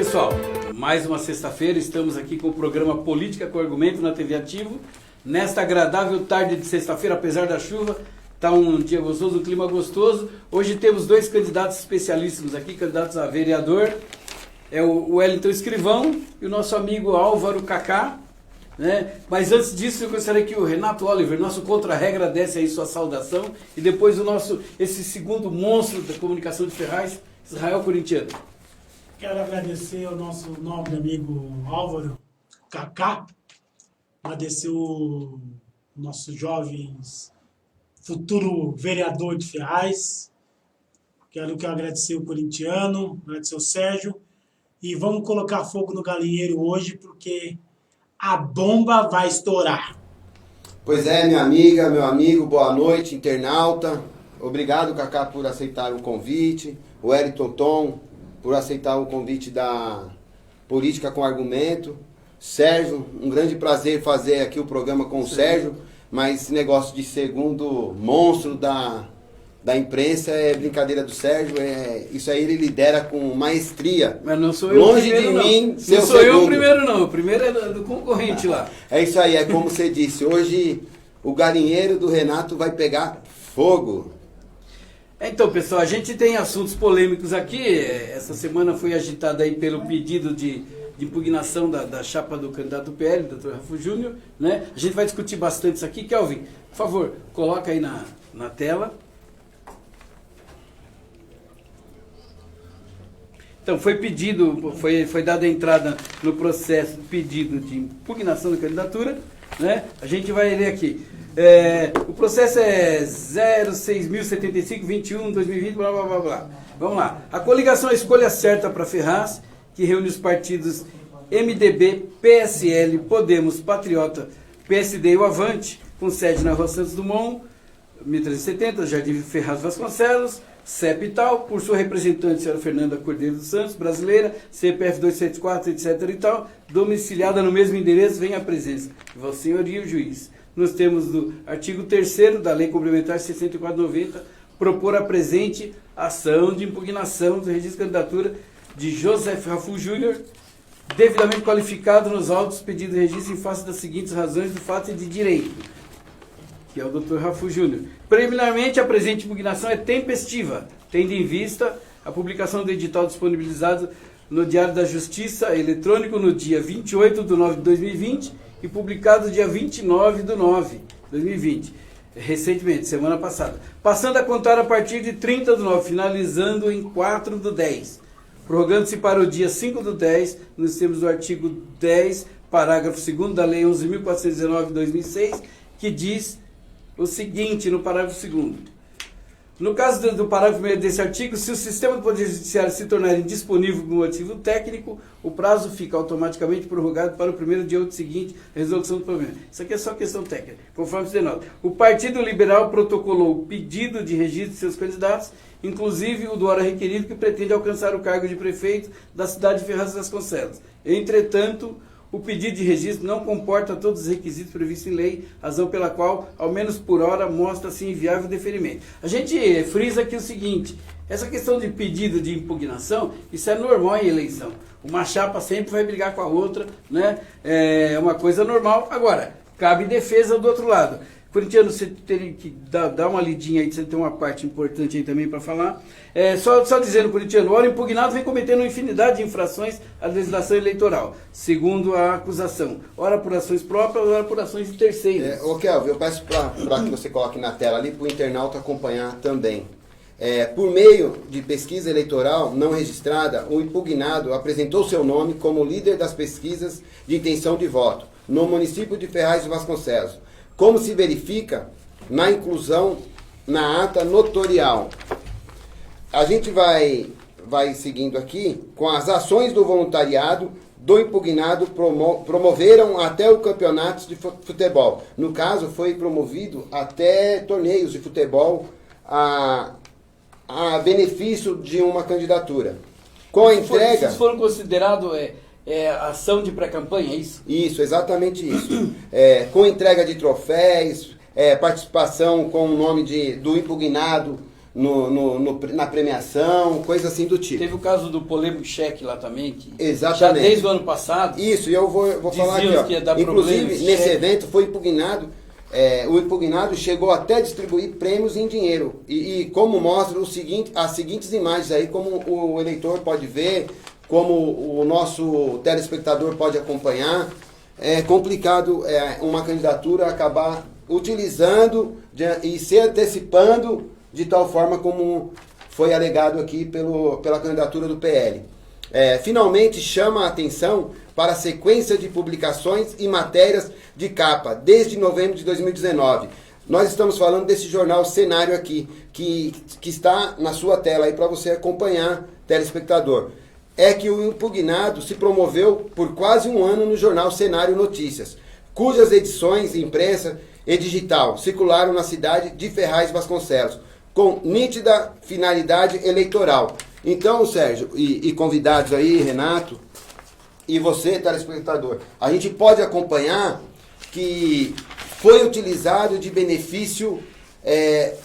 pessoal, mais uma sexta-feira, estamos aqui com o programa Política com Argumento na TV Ativo. Nesta agradável tarde de sexta-feira, apesar da chuva, está um dia gostoso, um clima gostoso. Hoje temos dois candidatos especialíssimos aqui, candidatos a vereador. É o Wellington Escrivão e o nosso amigo Álvaro Cacá. Né? Mas antes disso, eu gostaria que o Renato Oliver, nosso contra-regra, desse aí sua saudação. E depois esse segundo monstro da comunicação de Ferraz, Israel Corintiano. Quero agradecer ao nosso nobre amigo Álvaro Cacá, agradecer o nosso jovens futuro vereador de Ferraz. Quero agradecer o corintiano, agradecer o Sérgio. E vamos colocar fogo no galinheiro hoje, porque a bomba vai estourar. Pois é, minha amiga, meu amigo, boa noite, internauta. Obrigado, Cacá, por aceitar o convite. O Wellington Tom, por aceitar o convite da Política com Argumento. Sérgio, um grande prazer fazer aqui o programa com o Sérgio, mas esse negócio de segundo monstro da imprensa é brincadeira do Sérgio, isso aí ele lidera com maestria. Mas não sou eu longe o primeiro, de mim, não. ser Não o sou eu o segundo. primeiro, não. O primeiro é do concorrente lá. É isso aí, é como você disse, hoje o galinheiro do Renato vai pegar fogo. Então, pessoal, a gente tem assuntos polêmicos aqui. Essa semana foi agitada aí pelo pedido de impugnação da chapa do candidato PL, Dr. Rafa Júnior, né? A gente vai discutir bastante isso aqui. Kelvin, por favor, coloca aí na tela. Então, foi dada a entrada no processo do pedido de impugnação da candidatura, né? A gente vai ler aqui. O processo é 06.075-21-2020, blá, blá, blá, blá. Vamos lá. A coligação Escolha Certa para Ferraz, que reúne os partidos MDB, PSL, Podemos, Patriota, PSD e o Avante, com sede na Rua Santos Dumont, 1370, Jardim Ferraz Vasconcelos, CEP e tal, por sua representante, senhora Fernanda Cordeiro dos Santos, brasileira, CPF 274, etc. e tal, domiciliada no mesmo endereço, vem à presença de Vossa Senhoria, o juiz. Nós temos do artigo 3º da Lei Complementar 6490, propor a presente ação de impugnação do registro de candidatura de José Rafu Júnior, devidamente qualificado nos autos pedido de registro em face das seguintes razões do fato de direito, que é o Dr. Rafu Júnior. Preliminarmente, a presente impugnação é tempestiva, tendo em vista a publicação do edital disponibilizado no Diário da Justiça eletrônico no dia 28/9/2020 e publicado dia 29/9/2020, recentemente, semana passada. Passando a contar a partir de 30/9, finalizando em 4/10. Prorrogando-se para o dia 5/10, nos termos do artigo 10, parágrafo 2º da Lei 11.419/2006, que diz o seguinte no parágrafo 2º. No caso do parágrafo 1º desse artigo, se o sistema do Poder Judiciário se tornar indisponível por motivo técnico, o prazo fica automaticamente prorrogado para o primeiro dia útil seguinte à resolução do problema. Isso aqui é só questão técnica, conforme se denota. O Partido Liberal protocolou o pedido de registro de seus candidatos, inclusive o do hora requerido, que pretende alcançar o cargo de prefeito da cidade de Ferraz Vasconcelos. Entretanto, o pedido de registro não comporta todos os requisitos previstos em lei, razão pela qual, ao menos por hora, mostra-se inviável o deferimento. A gente frisa aqui o seguinte: essa questão de pedido de impugnação, isso é normal em eleição. Uma chapa sempre vai brigar com a outra, né? É uma coisa normal. Agora, cabe defesa do outro lado. Corintiano, você teria que dar uma lidinha aí, você tem uma parte importante aí também para falar. Só dizendo, Corintiano, o órgão impugnado vem cometendo uma infinidade de infrações à legislação eleitoral, segundo a acusação. Ora por ações próprias, ora por ações de terceiros. Kelvin, eu peço para que você coloque na tela ali para o internauta acompanhar também. Por meio de pesquisa eleitoral não registrada, o impugnado apresentou seu nome como líder das pesquisas de intenção de voto no município de Ferraz de Vasconcelos, como se verifica na inclusão na ata notorial. A gente vai seguindo aqui com as ações do voluntariado do impugnado promoveram até o campeonato de futebol. No caso, foi promovido até torneios de futebol a benefício de uma candidatura. Com a entrega... Vocês foram considerados ação de pré-campanha, é isso? Isso, exatamente isso. Com entrega de troféus, participação com o nome do impugnado na premiação, coisa assim do tipo. Teve o caso do polêmico cheque lá também, que Exatamente. já desde o ano passado. Isso, e eu vou falar aqui, ó. Que ia dar Inclusive, problemas, nesse cheque. evento foi impugnado, o impugnado chegou até a distribuir prêmios em dinheiro. E como mostra as seguintes imagens aí, como o eleitor pode ver, como o nosso telespectador pode acompanhar. É complicado uma candidatura acabar utilizando e se antecipando de tal forma como foi alegado aqui pela candidatura do PL. Finalmente chama a atenção para a sequência de publicações e matérias de capa, desde novembro de 2019. Nós estamos falando desse jornal Cenário aqui, que está na sua tela aí para você acompanhar, telespectador. É que o impugnado se promoveu por quase um ano no jornal Cenário Notícias, cujas edições imprensa e digital circularam na cidade de Ferraz Vasconcelos, com nítida finalidade eleitoral. Então, Sérgio, e convidados aí, Renato, e você, telespectador, a gente pode acompanhar que foi utilizado de benefício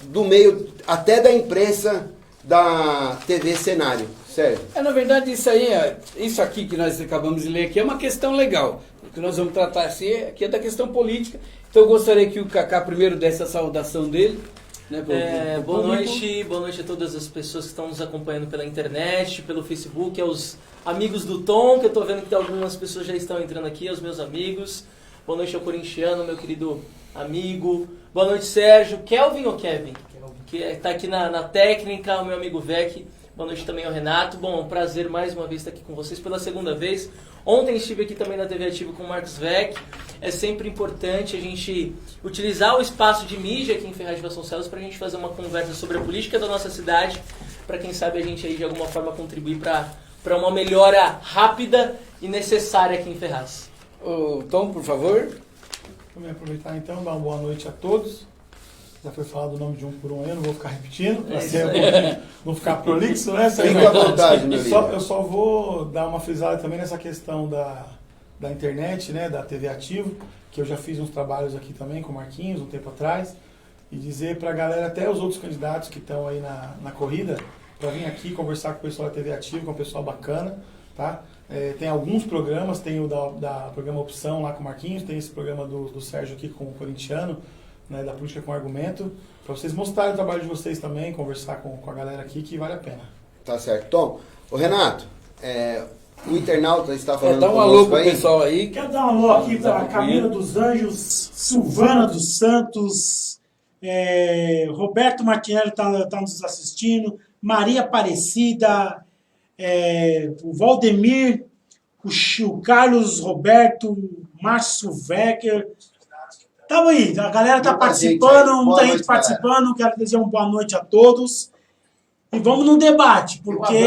do meio, até da imprensa da TV Cenário. Sérgio. Na verdade, isso aqui que nós acabamos de ler aqui é uma questão legal. O que nós vamos tratar aqui é da questão política. Então eu gostaria que o Cacá primeiro desse a saudação dele. Né, boa noite a todas as pessoas que estão nos acompanhando pela internet, pelo Facebook, aos amigos do Tom, que eu estou vendo que algumas pessoas já estão entrando aqui, aos meus amigos. Boa noite ao Corintiano, meu querido amigo. Boa noite, Sérgio. Kelvin ou Kevin? Que está aqui na técnica, o meu amigo Vec. Boa noite também ao Renato. Bom, é um prazer mais uma vez estar aqui com vocês pela segunda vez. Ontem estive aqui também na TV Ativo com o Marcos Vec. É sempre importante a gente utilizar o espaço de mídia aqui em Ferraz de Vasconcelos para a gente fazer uma conversa sobre a política da nossa cidade, para quem sabe a gente aí de alguma forma contribuir para uma melhora rápida e necessária aqui em Ferraz. Tom, por favor. Vamos aproveitar então, dar uma boa noite a todos. Já foi falado o nome de um por um, eu não vou ficar repetindo, para não ficar prolixo, né? Fique à vontade, meu amigo. Eu só vou dar uma frisada também nessa questão da internet, né, da TV Ativo, que eu já fiz uns trabalhos aqui também com o Marquinhos um tempo atrás, e dizer para a galera, até os outros candidatos que estão aí na corrida, para vir aqui conversar com o pessoal da TV Ativo, que é um pessoal bacana, tá? Tem alguns programas, tem o da programa Opção lá com o Marquinhos, tem esse programa do Sérgio aqui com o Corintiano, né, da Política com Argumento, para vocês mostrarem o trabalho de vocês também, conversar com a galera aqui, que vale a pena. Tá certo. Tom, Renato, o internauta está falando dá um alô pro pessoal aí. Quero dar um alô aqui para Camila dos Anjos, Silvana dos Santos, Roberto Martinelli está nos assistindo, Maria Aparecida, o Valdemir, o Carlos Roberto, Márcio Wecker. Tamo aí, a galera tá participando, muita gente participando. Quero dizer uma boa noite a todos. E vamos no debate, porque...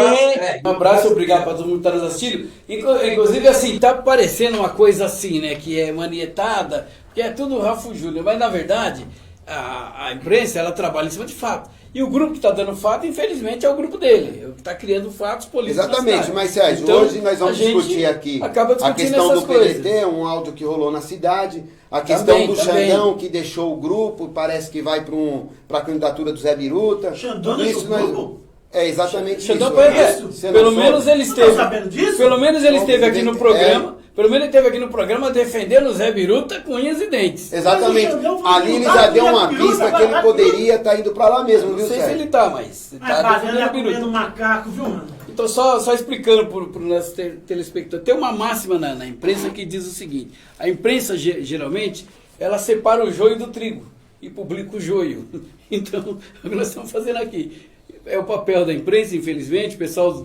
Um abraço, obrigado para todo mundo que está nos assistindo. Inclusive, assim, tá parecendo uma coisa assim, né, que é manietada, que é tudo Rafa Júnior, mas na verdade, a imprensa, ela trabalha em cima de fato. E o grupo que está dando fato, infelizmente, é o grupo dele, que está criando fatos políticos. Exatamente, mas Sérgio, então, hoje nós vamos discutir aqui a questão do PDT, um áudio que rolou na cidade, a questão do Xandão, que deixou o grupo, parece que vai para a candidatura do Zé Biruta. Xandão deixou o grupo? Exatamente Xandão isso. Pelo menos ele esteve. Sabendo disso? Pelo menos ele esteve aqui no programa. Pelo menos ele esteve aqui no programa defendendo o Zé Biruta com unhas e dentes. Exatamente. Ali ele já deu uma pista que ele poderia estar indo para lá mesmo, viu, Não sei Sérgio? se ele tá, mas tá defendendo o Biruta. macaco, viu, mano? Então, só explicando para o nosso telespectador, tem uma máxima na imprensa que diz o seguinte: a imprensa, geralmente, ela separa o joio do trigo e publica o joio. Então, o que nós estamos fazendo aqui é o papel da imprensa, infelizmente, o pessoal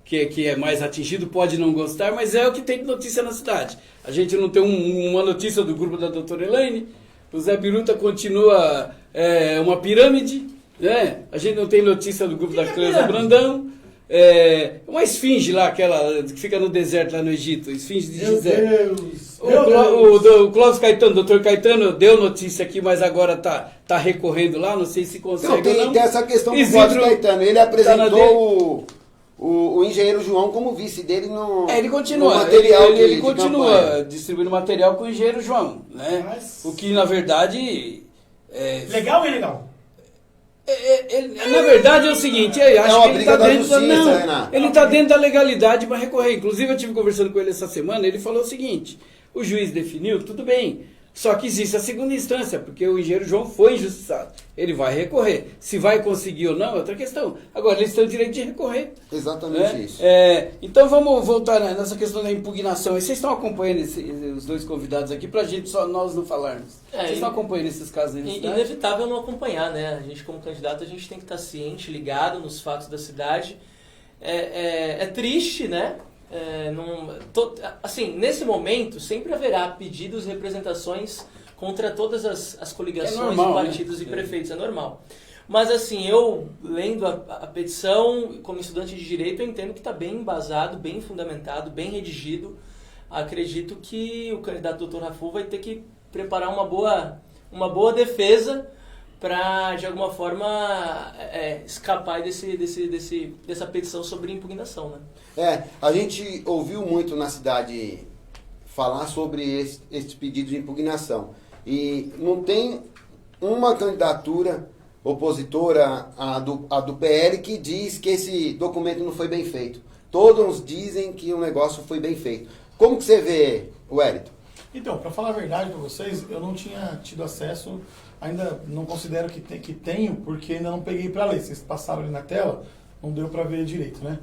que é mais atingido pode não gostar, mas é o que tem de notícia na cidade. A gente não tem uma notícia do grupo da doutora Elaine, o Zé Biruta continua uma pirâmide, né? A gente não tem notícia do grupo da Cleusa Brandão, uma esfinge lá, aquela que fica no deserto lá no Egito, esfinge de Gizé. O Clóvis Caetano, o doutor Caetano deu notícia aqui, mas agora tá recorrendo lá, não sei se consegue ou não. Tem essa questão do Clóvis Caetano, ele apresentou o engenheiro João como vice dele no ele continua, no material ele continua distribuindo material com o engenheiro João, né? Mas... O que na verdade legal ou ilegal? Na verdade é o seguinte, eu acho uma que ele briga está da dentro justiça, Renato. ele tá dentro da legalidade para recorrer. Inclusive eu estive conversando com ele essa semana, ele falou o seguinte, o juiz definiu, tudo bem, só que existe a segunda instância, porque o engenheiro João foi injustiçado. Ele vai recorrer. Se vai conseguir ou não é outra questão. Agora, eles têm o direito de recorrer. Exatamente isso. Então vamos voltar nessa questão da impugnação. E vocês estão acompanhando os dois convidados aqui para a gente só nós não falarmos. Vocês estão acompanhando esses casos aí na cidade? Inevitável não acompanhar, né? A gente como candidato, a gente tem que estar ciente, ligado nos fatos da cidade. É triste, né? Assim, nesse momento, sempre haverá pedidos e representações contra todas as coligações normal, de partidos e prefeitos, é normal. Mas assim, eu lendo a petição, como estudante de Direito, eu entendo que está bem embasado, bem fundamentado, bem redigido. Acredito que o candidato Dr. Rafu vai ter que preparar uma boa defesa para, de alguma forma, escapar dessa petição sobre impugnação, né? A gente ouviu muito na cidade falar sobre esse pedido de impugnação. E não tem uma candidatura opositora à do PL que diz que esse documento não foi bem feito. Todos dizem que o negócio foi bem feito. Como que você vê, Wellington? Então, para falar a verdade para vocês, eu não tinha tido acesso, ainda não considero que tenho, porque ainda não peguei para ler. Vocês passaram ali na tela, não deu para ver direito, né?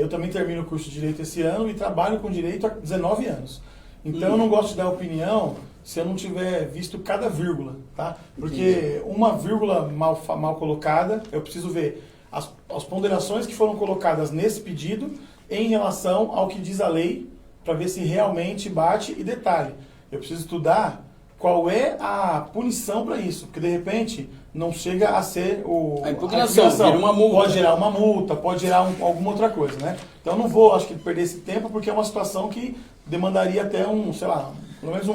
Eu também termino o curso de Direito esse ano e trabalho com Direito há 19 anos. Então eu não gosto de dar opinião se eu não tiver visto cada vírgula, tá? Porque uma vírgula mal colocada, eu preciso ver as ponderações que foram colocadas nesse pedido em relação ao que diz a lei, para ver se realmente bate. E detalhe, eu preciso estudar qual é a punição para isso, porque de repente não chega a ser a impugnação, vira uma multa. Pode gerar uma multa, pode gerar alguma outra coisa, né? Então eu não vou, acho que, perder esse tempo, porque é uma situação que demandaria até pelo menos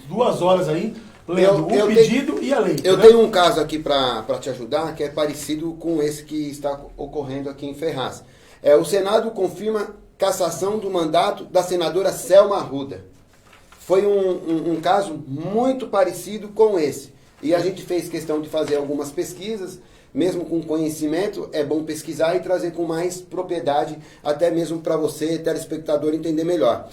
2 horas aí, lendo o pedido e a lei. Eu tenho um caso aqui para te ajudar, que é parecido com esse que está ocorrendo aqui em Ferraz. O Senado confirma cassação do mandato da senadora Selma Arruda. Foi um caso muito parecido com esse. E a gente fez questão de fazer algumas pesquisas, mesmo com conhecimento, é bom pesquisar e trazer com mais propriedade, até mesmo para você, telespectador, entender melhor.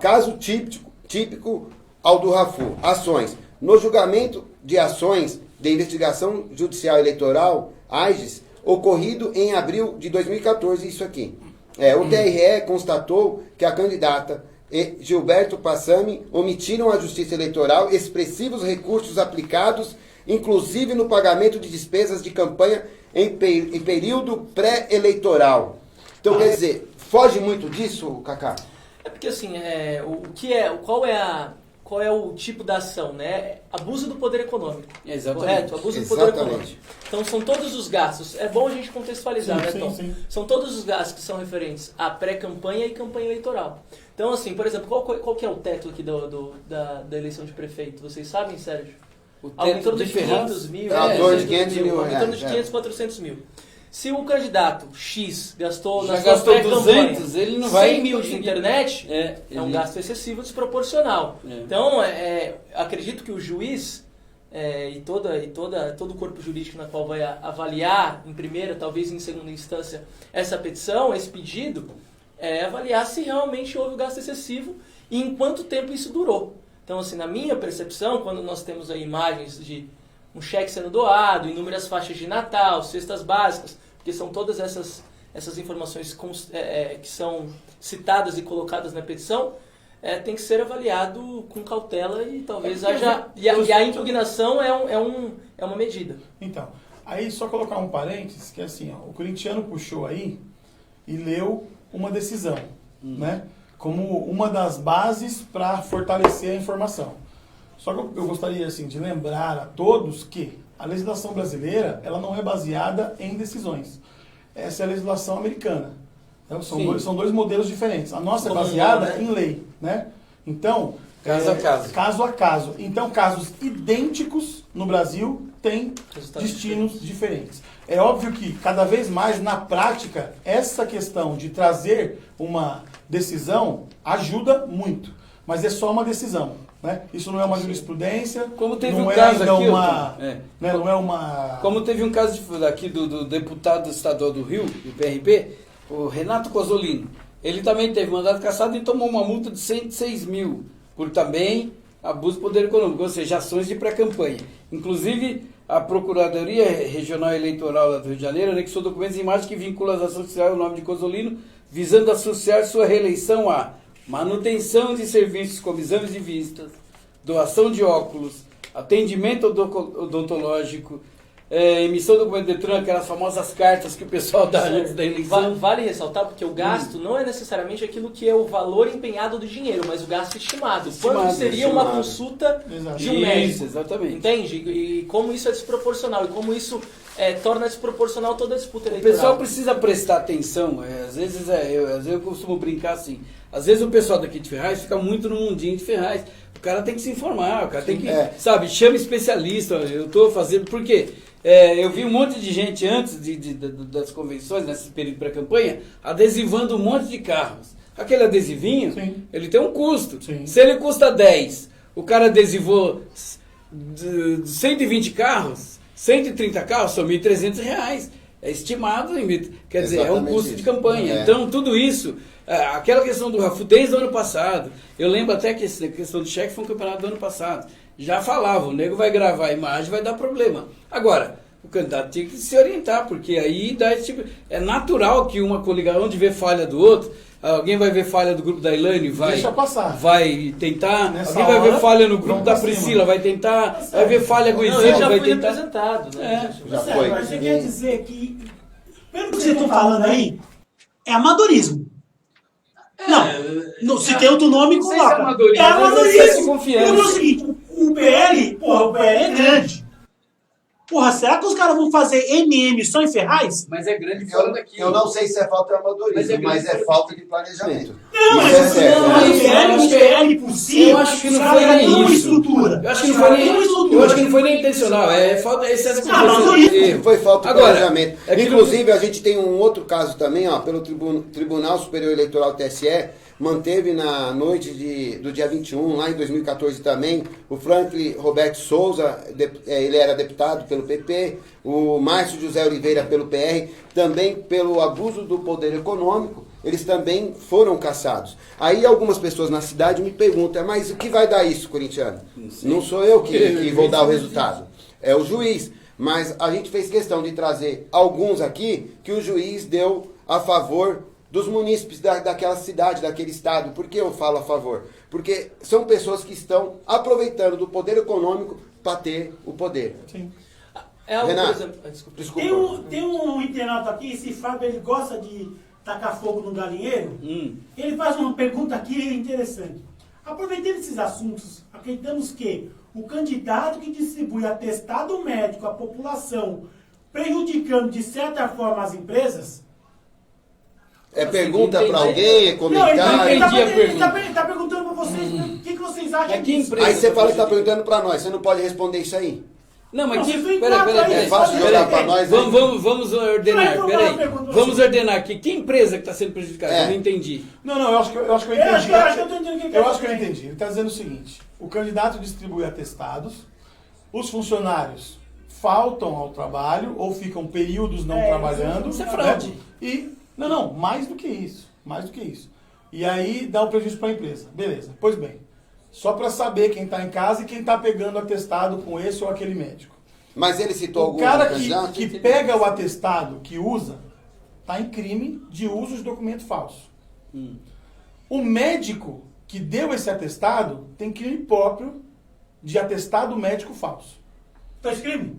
Caso típico ao do Rafu. Ações. No julgamento de ações de investigação judicial eleitoral, AGES, ocorrido em abril de 2014, isso aqui. O TRE constatou que a candidata e Gilberto Passami omitiram à Justiça Eleitoral expressivos recursos aplicados, inclusive no pagamento de despesas de campanha em período pré-eleitoral. Então, quer dizer, foge muito disso, Cacá? Porque assim, qual é o tipo da ação, né? Abuso do poder econômico. Exatamente. Correto? Abuso do poder econômico. Então são todos os gastos. É bom a gente contextualizar, né, Tom? Sim. São todos os gastos que são referentes à pré-campanha e campanha eleitoral. Então, assim, por exemplo, qual que é o teto aqui da eleição de prefeito? Vocês sabem, Sérgio? Em torno de 500 mil. Em torno de 500 mil. Em torno de 500, 400 mil. Se o candidato X gastou na Já sua gastou pré-campanha 200, ele não vai 100 mil de internet, é um gasto excessivo, desproporcional. Então, acredito que o juiz e todo o corpo jurídico na qual vai avaliar em primeira, talvez em segunda instância, essa petição, esse pedido, avaliar se realmente houve um gasto excessivo e em quanto tempo isso durou. Então, assim, na minha percepção, quando nós temos aí imagens de um cheque sendo doado, inúmeras faixas de Natal, cestas básicas, porque são todas essas informações que são citadas e colocadas na petição, tem que ser avaliado com cautela e talvez haja... E a impugnação é uma medida. Então, aí só colocar um parênteses, que é assim, o corintiano puxou aí e leu uma decisão, né? Como uma das bases para fortalecer a informação. Só que eu gostaria assim, de lembrar a todos que a legislação brasileira ela não é baseada em decisões. Essa é a legislação americana. Então, são dois modelos diferentes. A nossa é baseada em lei, né? Então, caso a caso. Então, casos idênticos no Brasil têm destinos diferentes. É óbvio que, cada vez mais, na prática, essa questão de trazer uma decisão ajuda muito. Mas é só uma decisão, Né? Isso não é uma jurisprudência, Como teve não um é caso ainda aqui, uma... Otto, é. Né, não é uma... Como teve um caso aqui do deputado estadual do Rio, do PRP, o Renato Cozzolino. Ele também teve mandado cassado e tomou uma multa de 106 mil, por também abuso do poder econômico, ou seja, ações de pré-campanha. Inclusive, a Procuradoria Regional Eleitoral lá do Rio de Janeiro anexou documentos e imagens que vinculam as ações sociais ao nome de Cozzolino, visando associar sua reeleição a manutenção de serviços como exames de vistas, doação de óculos, atendimento odontológico, emissão do documento Detran, aquelas famosas cartas que o pessoal dá antes da eleição. Vale ressaltar porque o gasto não é necessariamente aquilo que é o valor empenhado do dinheiro, mas o gasto estimado. Quanto seria uma consulta de um médico? Isso, exatamente. Entende? E como isso é desproporcional e como isso torna desproporcional toda a disputa O eleitoral. pessoal precisa prestar atenção. Às vezes eu costumo brincar assim. Às vezes o pessoal daqui de Ferraz fica muito no mundinho de Ferraz. O cara tem que se informar, o cara tem que, sabe, chama especialista. Eu estou fazendo, por quê? Eu vi um monte de gente antes das convenções, nesse período pré-campanha, adesivando um monte de carros. Aquele adesivinho, Sim. ele tem um custo. Sim. Se ele custa 10, o cara adesivou 120 carros, 130 carros, são R$ 1.300. É estimado, quer dizer, é um Exatamente custo isso. de campanha. É. Então, tudo isso, aquela questão do Rafu, desde o ano passado, eu lembro até que a questão do cheque foi um campeonato do ano passado. Já falava, o nego vai gravar a imagem, vai dar problema. Agora, o candidato tinha que se orientar, porque aí dá esse tipo... É natural que uma coligação, onde vê falha do outro, alguém vai ver falha do grupo da Ilane, Deixa passar. vai tentar, Nessa alguém vai ver hora, falha no grupo vamos da pra cima. Priscila, vai tentar, vai ver falha com o Não, eu Isidro, já vai fui tentar... representado, né? Já Marcelo, foi. mas você quer dizer que, pelo que vocês estão falando aí, é amadorismo. Não, se tem outro nome, Não sei se coloca. é amadorismo, É mas é amadorismo. excesso de confiança. Porque é o seguinte, o PL é grande. Porra, será que os caras vão fazer MM só em Ferraz? Mas é grande fora daqui. Eu não sei se é falta de amadorismo, Mas mas é falta de planejamento. Não, Isso é mas certo. o PL por si, Eu acho que não os foi caras nem têm uma isso. estrutura. Eu acho que não Os foi caras têm uma nem, estrutura. eu acho que não foi nem intencional. É falta excesso de mas confiança. isso Foi falta de Agora, planejamento. é que Inclusive, a gente tem um outro caso também, ó, pelo Tribunal Superior Eleitoral TSE, manteve na noite do dia 21, lá em 2014 também, o Franklin Roberto Souza, ele era deputado pelo PP, o Márcio José Oliveira pelo PR, também pelo abuso do poder econômico, eles também foram cassados. Aí algumas pessoas na cidade me perguntam, mas o que vai dar isso, corintiano? Não sou eu que vou dar o resultado, é o juiz. Mas a gente fez questão de trazer alguns aqui que o juiz deu a favor dos munícipes daquela cidade, daquele estado. Por que eu falo a favor? Porque são pessoas que estão aproveitando do poder econômico para ter o poder. Sim. É algo, Renato, por exemplo... Desculpa. Desculpa. Tem um internauta aqui, esse Fábio, ele gosta de tacar fogo no galinheiro. Ele faz uma pergunta aqui interessante. Aproveitando esses assuntos, acreditamos que o candidato que distribui atestado médico à população, prejudicando de certa forma as empresas... É pergunta para alguém, é Não, comentário. ele tá perguntando para vocês o que vocês acham É que disso. empresa- Aí você fala que está perguntando para nós, você não pode responder isso aí. Não, mas Não, que... se vem Peraí, quatro aí, É fácil jogar para nós. né? Vamos ordenar, Vai, peraí. pergunta Vamos você. ordenar aqui. Que empresa que está sendo prejudicada? É. Eu não entendi. Não, eu acho que eu entendi. Eu acho que eu tô entendendo o que Eu acho que eu entendi. Ele está dizendo o seguinte: o candidato distribui atestados, os funcionários faltam ao trabalho ou ficam períodos não trabalhando. isso é fraude. Né? E não, mais do que isso. Mais do que isso. E aí dá o prejuízo para a empresa. Beleza. Pois bem. Só para saber quem está em casa e quem está pegando atestado com esse ou aquele médico. Mas ele citou O algum cara candidato? que pega o atestado que usa, está em crime de uso de documento falso. O médico que deu esse atestado tem crime próprio de atestado médico falso. Tá escrito?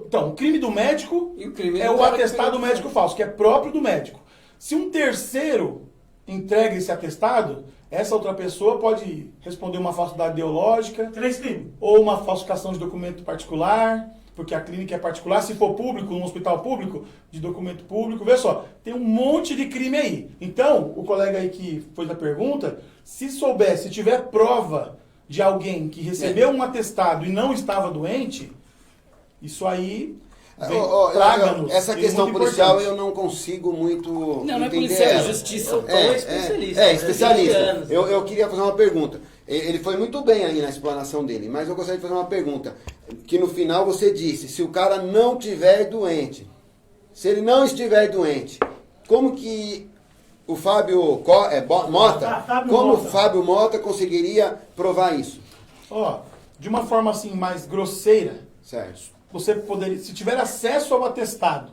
Então, o crime do médico E o crime é do o cara que atestado pegou. médico falso, que é próprio do médico. Se um terceiro entrega esse atestado, essa outra pessoa pode responder uma falsidade ideológica, Três crimes. ou uma falsificação de documento particular, porque a clínica é particular, se for público, um hospital público, de documento público. Vê só, tem um monte de crime aí. Então, o colega aí que fez a pergunta, se souber, se tiver prova de alguém que recebeu um atestado e não estava doente, isso aí traga-nos. Essa É questão muito policial importante. eu não consigo muito Não é entender policial, é ela. justiça. Tom é especialista. É, né? especialista. 20 anos. Eu queria fazer uma pergunta. Ele foi muito bem aí na explanação dele, mas eu gostaria de fazer uma pergunta. Que no final você disse, se o cara não estiver doente, se ele não estiver doente, como que o Fábio Mota, Fábio como Mota. o Fábio Mota conseguiria provar isso? Ó, de uma forma assim mais grosseira, Certo. você poderia, se tiver acesso ao atestado,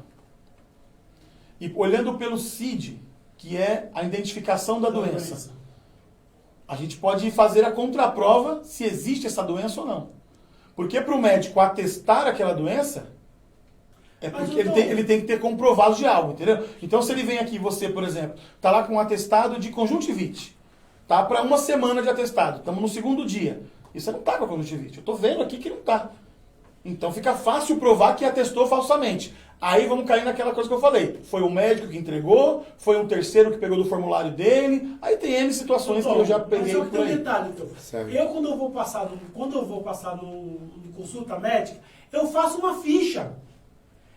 e olhando pelo CID, que é a identificação da doença, a gente pode fazer a contraprova se existe essa doença ou não. Porque para o médico atestar aquela doença, é Mas, porque doutor, ele tem que ter comprovado de algo, entendeu? Então, se ele vem aqui, você, por exemplo, tá lá com um atestado de conjuntivite, tá para uma semana de atestado, estamos no segundo dia, e você não tá com a conjuntivite, eu tô vendo aqui que não tá. Então fica fácil provar que atestou falsamente. Aí vamos cair naquela coisa que eu falei. Foi o médico que entregou, foi um terceiro que pegou do formulário dele. Aí tem N situações que eu já peguei Mas só que por tem um aí. detalhe, então. Certo. Eu, quando eu vou passar no consulta médica, eu faço uma ficha.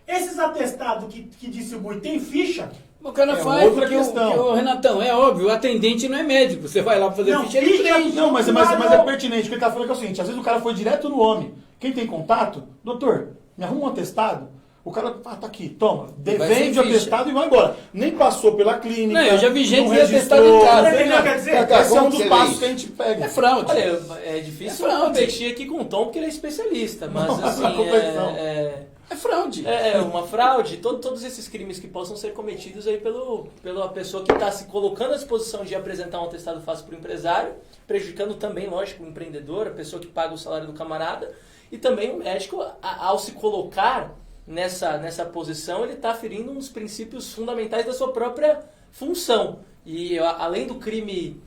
Esses atestados que distribui tem ficha? O cara É faz, outra porque questão. o Renatão, é óbvio, o atendente não é médico. Você vai lá pra fazer Não, ficha, ele ficha- preenche. Não, mas é pertinente. O que ele tá falando é o seguinte, às vezes o cara foi direto no homem. Quem tem contato, doutor, me arruma um atestado. O cara, tá aqui, toma, Vai vende sem o atestado e vai embora. Nem passou pela clínica. Não, eu já vi gente não que tem atestado registrou. em casa. Sabe o que quer dizer? Cacá, Esse é como um que dos você passos vê que a gente pega. É fraude. Olha, é difícil É fraude. competir aqui com o Tom, porque ele é especialista, mas Não, assim, a competição. É fraude. é uma fraude. Todos esses crimes que possam ser cometidos aí pela pessoa que está se colocando à disposição de apresentar um atestado fácil para o empresário, prejudicando também, lógico, o empreendedor, a pessoa que paga o salário do camarada, e também o médico, ao se colocar nessa posição, ele está ferindo um dos princípios fundamentais da sua própria função. E além do crime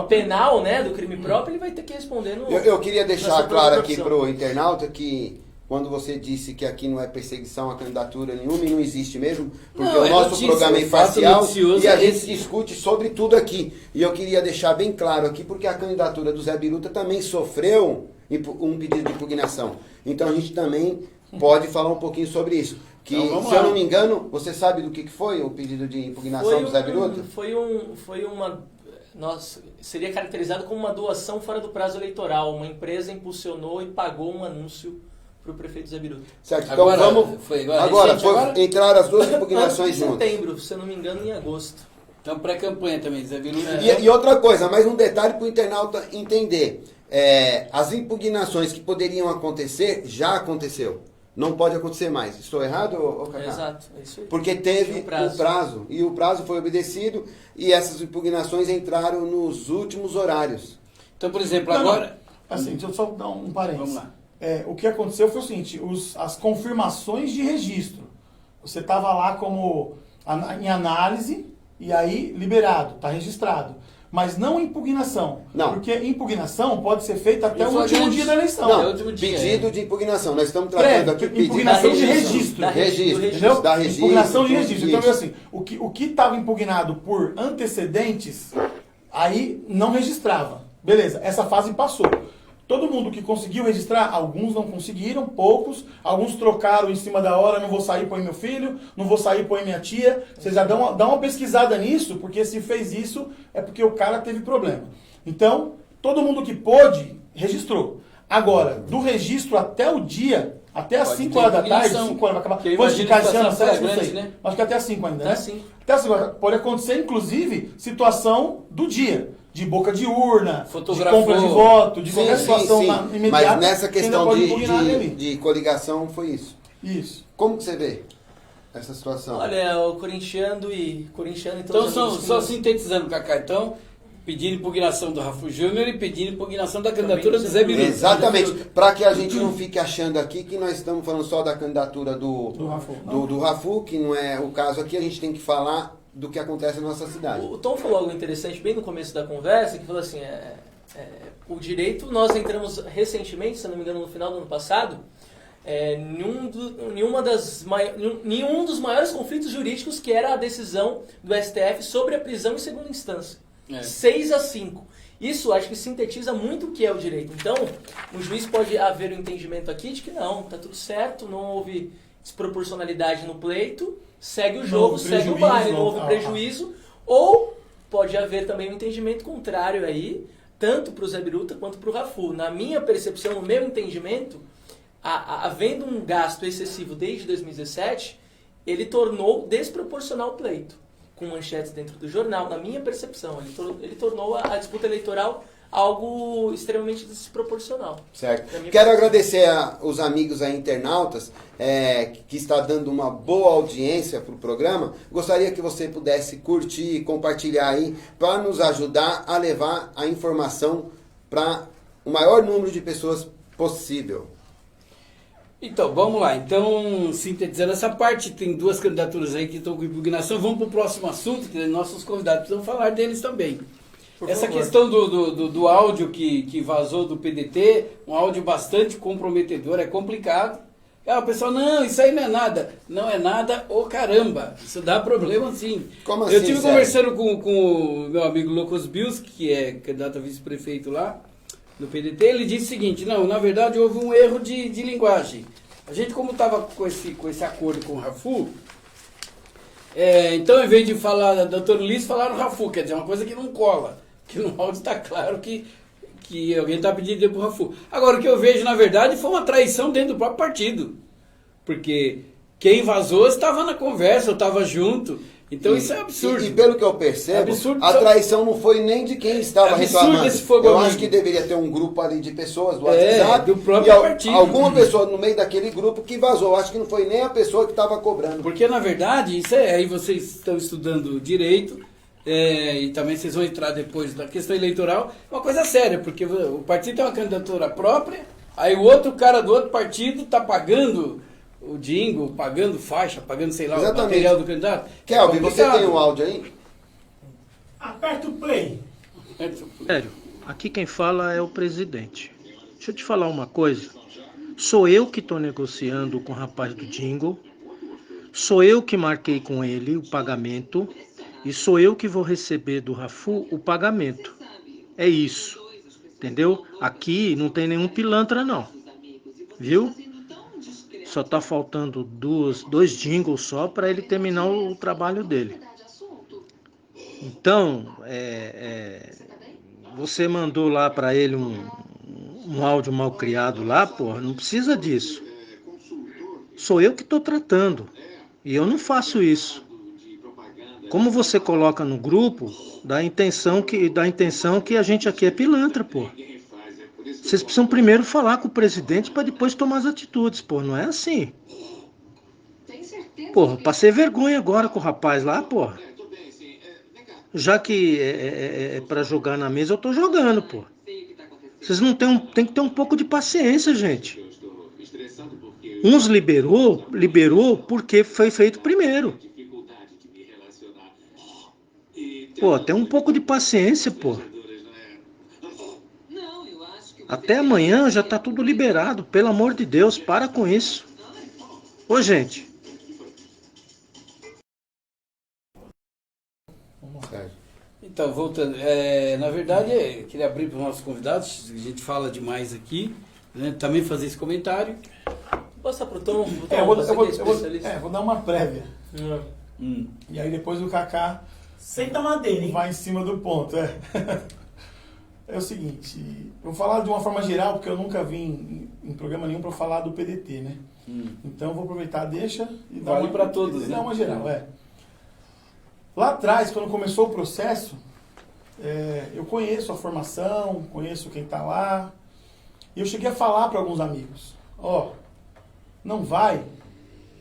penal, né, do crime próprio, ele vai ter que responder no... Eu queria na deixar sua claro própria aqui profissão. pro internauta que quando você disse que aqui não é perseguição a candidatura nenhuma e não existe mesmo, porque Não, o é nosso notícia, programa é o fato imparcial noticioso e a é gente esse. discute sobre tudo aqui. E eu queria deixar bem claro aqui, porque a candidatura do Zé Biruta também sofreu um pedido de impugnação. Então a gente também pode falar um pouquinho sobre isso. Que, Então, vamos se lá. eu não me engano, você sabe do que foi o pedido de impugnação do Zé Biruta? Foi uma... Nossa, seria caracterizado como uma doação fora do prazo eleitoral. Uma empresa impulsionou e pagou um anúncio para o prefeito Zé Biruta. Certo, então Agora, vamos... foi Agora, recente agora? entraram as duas Antes impugnações de juntas. setembro, se eu não me engano, em agosto. Então, pré-campanha também, Zé Biruta. E outra coisa, mais um detalhe para o internauta entender. As impugnações que poderiam acontecer, já aconteceu. Não pode acontecer mais. Estou errado, ô Cacá? Exato, é isso aí. Porque teve Tinha um o prazo. E o prazo foi obedecido e essas impugnações entraram nos últimos horários. Então, por exemplo, Não, agora... Assim, deixa eu só dar um parênteses. Vamos lá. O que aconteceu foi o seguinte, as confirmações de registro. Você estava lá como em análise e aí liberado, está registrado. Mas não impugnação. Não. Porque impugnação pode ser feita até E o foi último grande- dia da eleição. Não, Não, último dia, pedido de impugnação. Nós estamos tratando aqui pedido impugnação de Da registro. Da registro. Entendeu? Dá registro, Impugnação de tudo registro. isso. Então, assim, o que estava impugnado por antecedentes, aí não registrava. Beleza, essa fase passou. Todo mundo que conseguiu registrar, alguns não conseguiram, poucos. Alguns trocaram em cima da hora, não vou sair, põe meu filho, não vou sair, põe minha tia. Vocês já dá uma pesquisada nisso, porque se fez isso, é porque o cara teve problema. Então, todo mundo que pôde, registrou. Agora, do registro até o dia, até as Pode 5 ter horas da tarde, impugnação. 5 horas vai acabar. Que eu Pode imagino ficar que esse ano, a situação 7, não grande, sei. né? Acho que até as 5 ainda, Até né? às 5. Até as 5 horas. Pode acontecer, inclusive, situação do dia. De boca de urna, Fotografou. de compra de voto, de Sim, qualquer sim, situação sim. imediata. Mas nessa que ainda questão pode impugnar ele. de coligação foi isso. Isso. Como que você vê essa situação? Olha, o corintiano e Então, todos só os amigos sintetizando, Cacá, então, pedindo impugnação do Rafa Júnior e pedindo impugnação da candidatura do Zé Biruta. Exatamente, para que a gente não fique achando aqui que nós estamos falando só da candidatura Do Rafu. do Rafu, que não é o caso aqui, a gente tem que falar do que acontece na nossa cidade. O Tom falou algo interessante bem no começo da conversa, que falou assim, o direito, nós entramos recentemente, se não me engano, no final do ano passado, nenhum dos maiores conflitos jurídicos, que era a decisão do STF sobre a prisão em segunda instância. 6-5. Isso acho que sintetiza muito o que é o direito. Então, o juiz pode haver um entendimento aqui de que não, está tudo certo, não houve desproporcionalidade no pleito, segue o jogo, houve segue o prejuízo, baile, não houve prejuízo, ou pode haver também um entendimento contrário aí, tanto para o Zé Biruta quanto para o Rafu. Na minha percepção, no meu entendimento, havendo um gasto excessivo desde 2017, ele tornou desproporcional o pleito, com manchetes dentro do jornal, na minha percepção. Ele tornou a disputa eleitoral algo extremamente desproporcional. Certo. Quero agradecer aos amigos aí internautas que está dando uma boa audiência para o programa. Gostaria que você pudesse curtir e compartilhar aí para nos ajudar a levar a informação para o maior número de pessoas possível. Então, vamos lá. Então, sintetizando essa parte, tem 2 candidaturas aí que estão com impugnação. Vamos para o próximo assunto, que nossos convidados precisam falar deles também. Essa questão do áudio que vazou do PDT, um áudio bastante comprometedor, é complicado. O pessoal, não, isso aí não é nada. Não é nada, ô caramba. Isso dá problema sim. Como assim, Eu estive sério? conversando com o meu amigo Lucas Bilski, que é candidato a vice-prefeito lá, do PDT. Ele disse o seguinte, não, na verdade houve um erro de linguagem. A gente, como estava com esse acordo com o Rafu, então, em vez de falar Dr. Ulisses, falaram Rafu, quer dizer, uma coisa que não cola. Que no áudio está claro que alguém está pedindo dinheiro para o Rafu. Agora, o que eu vejo, na verdade, foi uma traição dentro do próprio partido. Porque quem vazou estava na conversa, estava junto. Então, isso é absurdo. E pelo que eu percebo, Absurdo. a traição não foi nem de quem estava Absurdo reclamando. esse fogo Eu amigo. acho que deveria ter um grupo ali de pessoas do WhatsApp. do próprio partido. Alguma pessoa no meio daquele grupo que vazou. Eu acho que não foi nem a pessoa que estava cobrando. Porque, na verdade, isso aí vocês estão estudando direito, e também vocês vão entrar depois da questão eleitoral, é uma coisa séria, porque o partido tem uma candidatura própria, aí o outro cara do outro partido está pagando o jingle, pagando faixa, pagando, sei lá, Exatamente. o material do candidato. Kelvin, você complicado. tem o áudio aí? Aperta o play. Sério, aqui quem fala é o presidente. Deixa eu te falar uma coisa. Sou eu que estou negociando com o rapaz do jingle, sou eu que marquei com ele o pagamento e sou eu que vou receber do Rafu o pagamento. É isso, entendeu? Aqui não tem nenhum pilantra não, viu? Só tá faltando dois jingles só para ele terminar o trabalho dele. Então, você mandou lá para ele um áudio mal criado lá, porra, não precisa disso. Sou eu que estou tratando e eu não faço isso. Como você coloca no grupo, dá a intenção que a gente aqui é pilantra, pô. Vocês precisam primeiro falar com o presidente para depois tomar as atitudes, pô. Não é assim. Porra, passei vergonha agora com o rapaz lá, porra. Já que é para jogar na mesa, eu tô jogando, pô. Vocês não tem que ter um pouco de paciência, gente. Uns liberou porque foi feito primeiro. Pô, tem um pouco de paciência, pô. Até amanhã já tá tudo liberado, pelo amor de Deus, para com isso. Ô, gente. Então, voltando, na verdade, eu queria abrir para os nossos convidados, a gente fala demais aqui, né, também fazer esse comentário. Vou passar pro Tom. Vou dar uma prévia. E aí depois o Kaká Senta a madeira, hein? vai em cima do ponto. É o seguinte, eu vou falar de uma forma geral, porque eu nunca vim em programa nenhum para falar do PDT, né? Então eu vou aproveitar, deixa e dar Vale uma, pra todos, e né? dar uma geral. Lá atrás, quando começou o processo, eu conheço a formação, conheço quem está lá, e eu cheguei a falar para alguns amigos, não vai,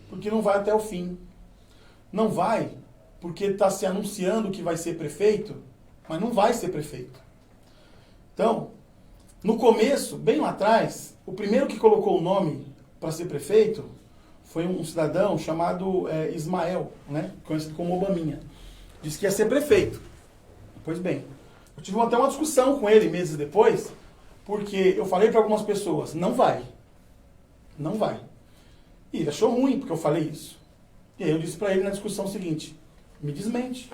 porque não vai até o fim. Não vai, porque está se anunciando que vai ser prefeito, mas não vai ser prefeito. Então, no começo, bem lá atrás, o primeiro que colocou o nome para ser prefeito foi um cidadão chamado Ismael, né, conhecido como Obaminha. Disse que ia ser prefeito. Pois bem, eu tive até uma discussão com ele meses depois, porque eu falei para algumas pessoas, não vai. Não vai. E ele achou ruim, porque eu falei isso. E aí eu disse para ele na discussão seguinte, me desmente.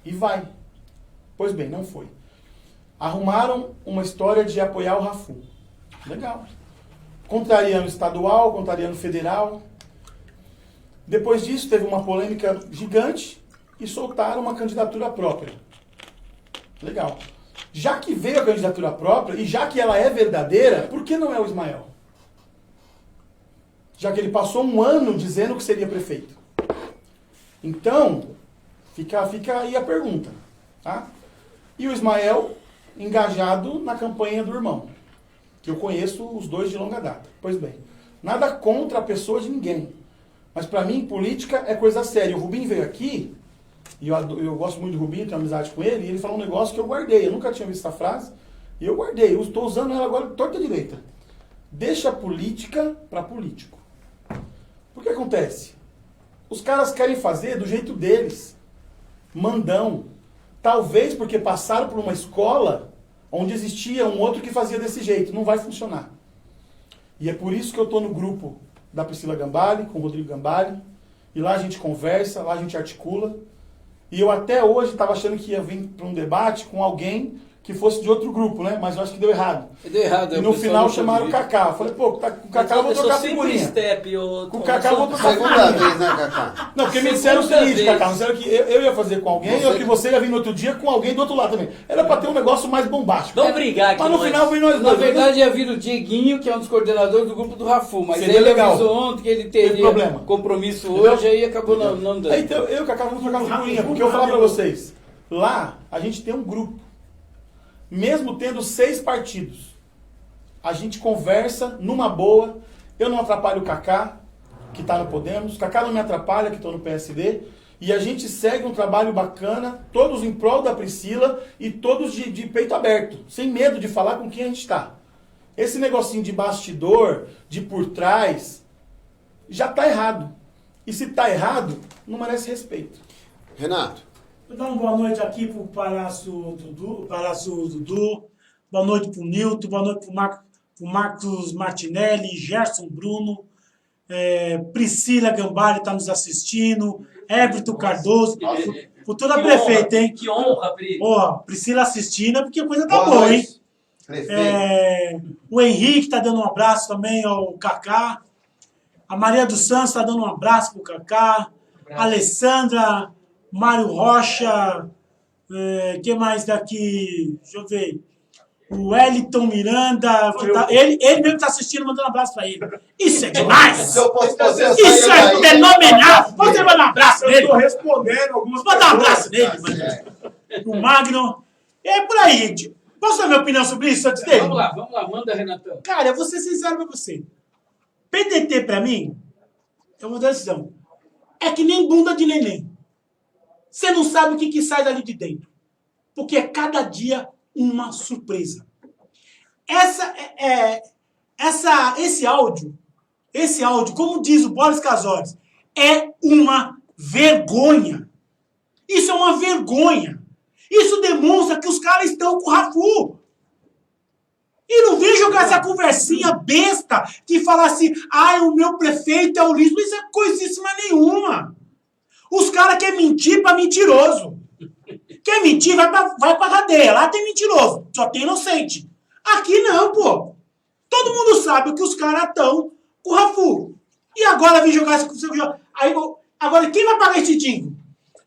E vai. Pois bem, não foi. Arrumaram uma história de apoiar o Rafu. Legal. Contrariando estadual, contrariando federal. Depois disso, teve uma polêmica gigante e soltaram uma candidatura própria. Legal. Já que veio a candidatura própria e já que ela é verdadeira, por que não é o Ismael? Já que ele passou um ano dizendo que seria prefeito. Então, fica aí a pergunta. Tá? E o Ismael engajado na campanha do irmão, que eu conheço os dois de longa data. Pois bem, nada contra a pessoa de ninguém. Mas para mim, política é coisa séria. O Rubinho veio aqui, e eu gosto muito do Rubinho, tenho amizade com ele, e ele falou um negócio que eu guardei. Eu nunca tinha visto essa frase, e eu guardei. Eu estou usando ela agora torta direita. Deixa a política para político. O que acontece? Os caras querem fazer do jeito deles. Mandão. Talvez porque passaram por uma escola onde existia um outro que fazia desse jeito. Não vai funcionar. E é por isso que eu estou no grupo da Priscila Gambale, com o Rodrigo Gambale. E lá a gente conversa, lá a gente articula. E eu até hoje estava achando que ia vir para um debate com alguém que fosse de outro grupo, né? Mas eu acho que deu errado. Deu errado. E no final chamaram o Kaká. Eu falei, pô, com o Kaká eu vou trocar figurinha. Com o Kaká eu vou trocar Segunda figurinha. vez, né, Kaká? Não, porque me disseram o seguinte, Kaká, me disseram que eu ia fazer com alguém, ou que você ia vir no outro dia com alguém do outro lado também. Era pra ter um negócio mais bombástico. Vamos brigar aqui. Mas no final vem nós Na dois. verdade, ia vir o Dieguinho, que é um dos coordenadores do grupo do Rafu, mas Seria ele legal. avisou ontem que ele Teve teria problema. compromisso Entendeu? hoje, aí acabou não dando. Aí, então, eu e o Kaká vamos trocar figurinha, porque eu vou falar pra vocês. Lá, a gente tem um grupo. Mesmo tendo 6 partidos, a gente conversa numa boa. Eu não atrapalho o Kaká, que está no Podemos. O Kaká não me atrapalha, que estou no PSD. E a gente segue um trabalho bacana, todos em prol da Priscila e todos de peito aberto, sem medo de falar com quem a gente está. Esse negocinho de bastidor, de por trás, já está errado. E se está errado, não merece respeito. Renato. Vou dar uma boa noite aqui para o Palácio Dudu, boa noite para o Nilton, boa noite para o Marcos Martinelli, Gerson Bruno, Priscila Gambale está nos assistindo, Ébrito Cardoso, futura prefeita, hein? Que honra, Pri. Ó, Priscila assistindo, porque a coisa tá boa, hein? O Henrique está dando um abraço também ao Kaká, a Maria dos Santos está dando um abraço para o Kaká, a Alessandra, Mário Rocha, que mais daqui? Deixa eu ver. O Wellington Miranda, ele mesmo está assistindo, mandando um abraço para ele. Isso é demais! Se eu posso fazer Isso é fenomenal! Você mandar um abraço nele? Estou respondendo algumas Vou dar um pessoas. abraço nele, mano. O Magno. É por aí, gente. Posso dar minha opinião sobre isso antes dele? Vamos lá, manda, Renatão. Cara, eu vou ser sincero pra você. PDT pra mim, eu vou dar decisão. É que nem bunda de neném. Você não sabe o que sai dali de dentro. Porque é cada dia uma surpresa. Esse áudio, como diz o Boris Casores, é uma vergonha. Isso é uma vergonha. Isso demonstra que os caras estão com o Rafu. E não vem jogar essa conversinha besta que fala assim, o meu prefeito é o lixo. Isso é coisíssima nenhuma. Os caras querem mentir pra mentiroso. Quer mentir, vai pra cadeia. Lá tem mentiroso, só tem inocente. Aqui não, pô. Todo mundo sabe que os caras estão com o Rafu. E agora vem jogar essa conversa. Agora quem vai pagar esse tingo?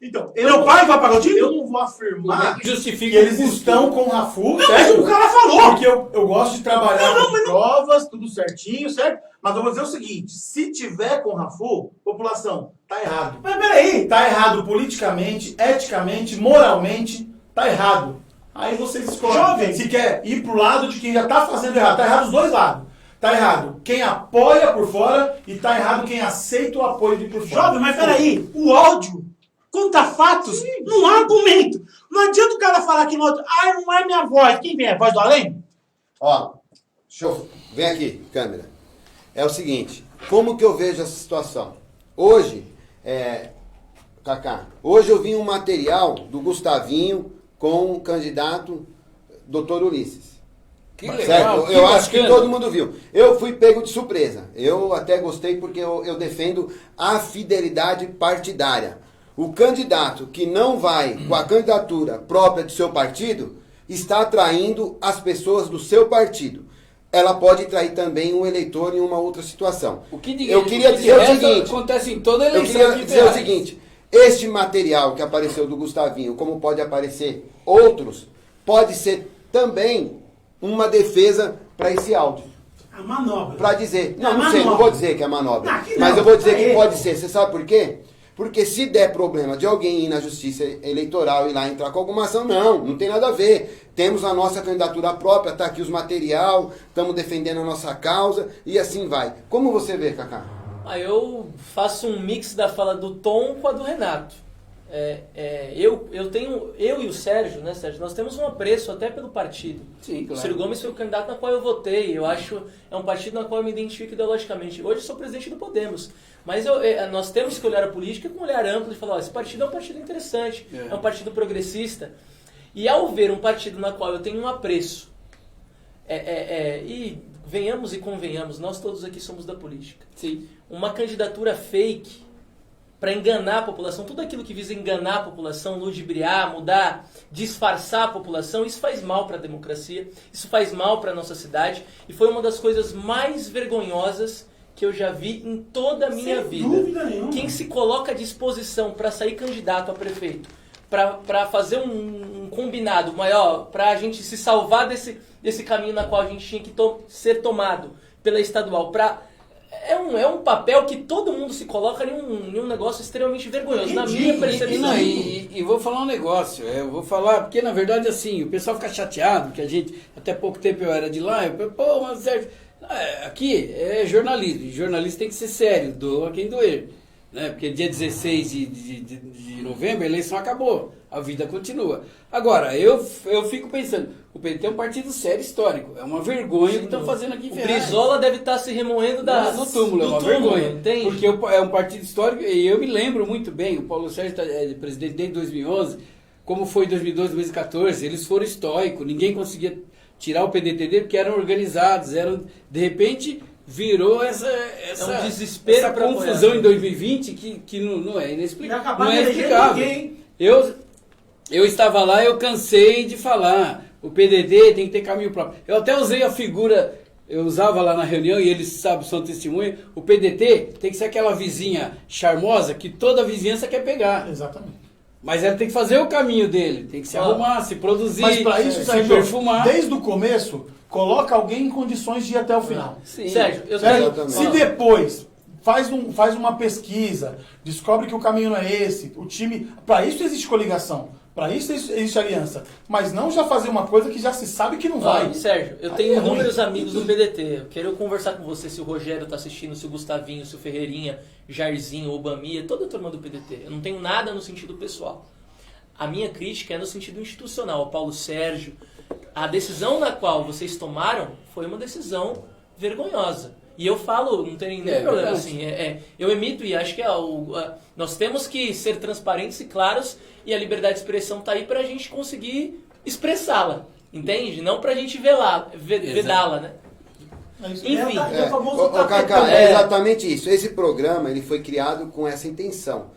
Então, Meu pai vai pagar o tingo? eu não vou afirmar Que Justifica eles o custo. estão com o Rafu, Não, mas certo? o cara falou. Porque eu gosto de trabalhar Não, com mas não- provas, tudo certinho, certo? Mas eu vou dizer o seguinte, se tiver com o Rafu, população, tá errado. Mas peraí, tá errado politicamente, eticamente, moralmente, tá errado. Aí vocês escolhem. Jovem. Se quer ir pro lado de quem já tá fazendo errado. Tá errado os dois lados. Tá errado quem apoia por fora e tá errado quem aceita o apoio de por fora. Jovem, mas peraí, o áudio conta fatos, não há argumento. Não adianta o cara falar que no outro, não é minha voz. Quem vem? É a voz do além? Ó, vem aqui, câmera. É o seguinte, como que eu vejo essa situação? Hoje, Kaká, hoje eu vi um material do Gustavinho com o candidato Dr. Ulisses. Que legal, Certo? que Eu acho que bacana. todo mundo viu. Eu fui pego de surpresa. Eu até gostei porque eu defendo a fidelidade partidária. O candidato que não vai com a candidatura própria do seu partido está traindo as pessoas do seu partido. Ela pode trair também um eleitor em uma outra situação. Eu queria dizer o seguinte. Acontece em toda Eu eleição. queria aqui em dizer o Ferraz. seguinte. Este material que apareceu do Gustavinho, como pode aparecer outros, pode ser também uma defesa para esse áudio. A manobra. Para dizer, É não sei, manobra. não vou dizer que é manobra, Não, que não, mas eu vou dizer é que erro. pode ser. Você sabe por quê? Porque se der problema de alguém ir na justiça eleitoral e lá entrar com alguma ação, não tem nada a ver. Temos a nossa candidatura própria, tá aqui os material, estamos defendendo a nossa causa e assim vai. Como você vê, Cacá? Eu faço um mix da fala do Tom com a do Renato. Eu e o Sérgio, né, Sérgio? Nós temos um apreço até pelo partido. Sim, O claro. Ciro Gomes foi o candidato na qual eu votei. Eu acho é um partido na qual eu me identifico ideologicamente. Hoje eu sou presidente do Podemos. Mas nós temos que olhar a política com um olhar amplo e falar, ó, esse partido é um partido interessante, é um partido progressista. E ao ver um partido na qual eu tenho um apreço, e venhamos e convenhamos, nós todos aqui somos da política. Sim. Uma candidatura fake para enganar a população, tudo aquilo que visa enganar a população, ludibriar, mudar, disfarçar a população, isso faz mal para a democracia, isso faz mal para a nossa cidade e foi uma das coisas mais vergonhosas que eu já vi em toda a minha Sem vida. dúvida nenhuma. Quem se coloca à disposição para sair candidato a prefeito, para fazer um combinado maior, para a gente se salvar desse caminho na qual a gente tinha que ser tomado pela estadual, é um papel que todo mundo se coloca em um negócio extremamente vergonhoso, na minha percepção. E vou falar um negócio, eu vou falar, porque na verdade assim, o pessoal fica chateado, que a gente, até pouco tempo eu era de lá, pô, mas Sérgio, aqui é jornalismo, e jornalista tem que ser sério, doa quem doer, né? Porque dia 16 de novembro a eleição acabou, a vida continua. Agora, eu fico pensando, o PT é um partido sério histórico, é uma vergonha o que estão fazendo aqui em O Ferraz. Brizola deve estar se remoendo No túmulo, é uma vergonha. Entende? Porque é um partido histórico e eu me lembro muito bem, o Paulo Sérgio é presidente desde 2011, como foi em 2012, 2014, eles foram estoicos, ninguém conseguia tirar o PDT dele porque eram organizados, de repente virou essa desespero essa pra confusão apoiar. em 2020 que não é inexplicável. E acabar Não é de eleger explicável. ninguém. Eu estava lá, eu cansei de falar, o PDT tem que ter caminho próprio. Eu até usei a figura, eu usava lá na reunião, e eles sabem, são testemunha, o PDT tem que ser aquela vizinha charmosa que toda a vizinhança quer pegar. Exatamente. Mas ela tem que fazer o caminho dele, tem que se arrumar, se produzir, Mas para isso, se Sérgio, perfumar. desde o começo, coloca alguém em condições de ir até o final. Sim. Sérgio, eu Certo? tenho... Se depois faz uma pesquisa, descobre que o caminho não é esse, o time... Para isso existe coligação, para isso existe aliança. Mas não já fazer uma coisa que já se sabe que não vai. Sérgio, eu Aí tenho é ruim. inúmeros amigos do PDT. Eu quero conversar com você se o Rogério está assistindo, se o Gustavinho, se o Ferreirinha, Jairzinho, Obamia, toda a turma do PDT. Eu não tenho nada no sentido pessoal. A minha crítica é no sentido institucional. O Paulo Sérgio, a decisão na qual vocês tomaram foi uma decisão vergonhosa. E eu falo, não tem nenhum problema, assim, eu emito e acho que nós temos que ser transparentes e claros e a liberdade de expressão está aí para a gente conseguir expressá-la, entende? Não para a gente vedá-la, né? É isso. Enfim. É o famoso Ô, Cacá, tapetão. é exatamente isso. Esse programa ele foi criado com essa intenção.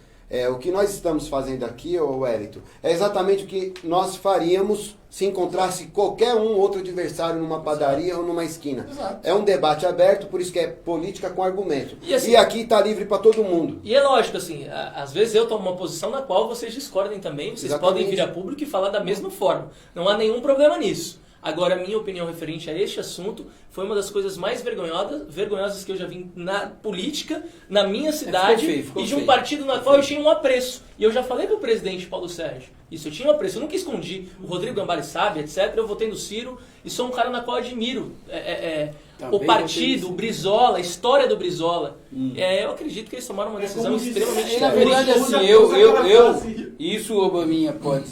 O que nós estamos fazendo aqui, ô Wellington, é exatamente o que nós faríamos se encontrasse qualquer outro adversário numa padaria ou numa esquina. Exato. É um debate aberto, por isso que é política com argumento. E assim- E aqui está livre para todo mundo. E é lógico, assim, às vezes eu tomo uma posição na qual vocês discordem também, vocês Exatamente. podem vir a público e falar da mesma forma. Não há nenhum problema nisso. Agora, a minha opinião referente a este assunto foi uma das coisas mais vergonhosas que eu já vi na política, na minha cidade, ficou e de um feio. partido na qual eu tinha um apreço. E eu já falei pro presidente Paulo Sérgio, isso, eu tinha um apreço, eu nunca escondi. O Rodrigo Gambale sabe, etc. Eu votei no Ciro e sou um cara na qual eu admiro o Também partido, votei o Brizola, a história do Brizola. Eu acredito que eles tomaram uma decisão como diz- extremamente Na verdade, Usa- assim, usa aquela frase. isso o Obaminha pode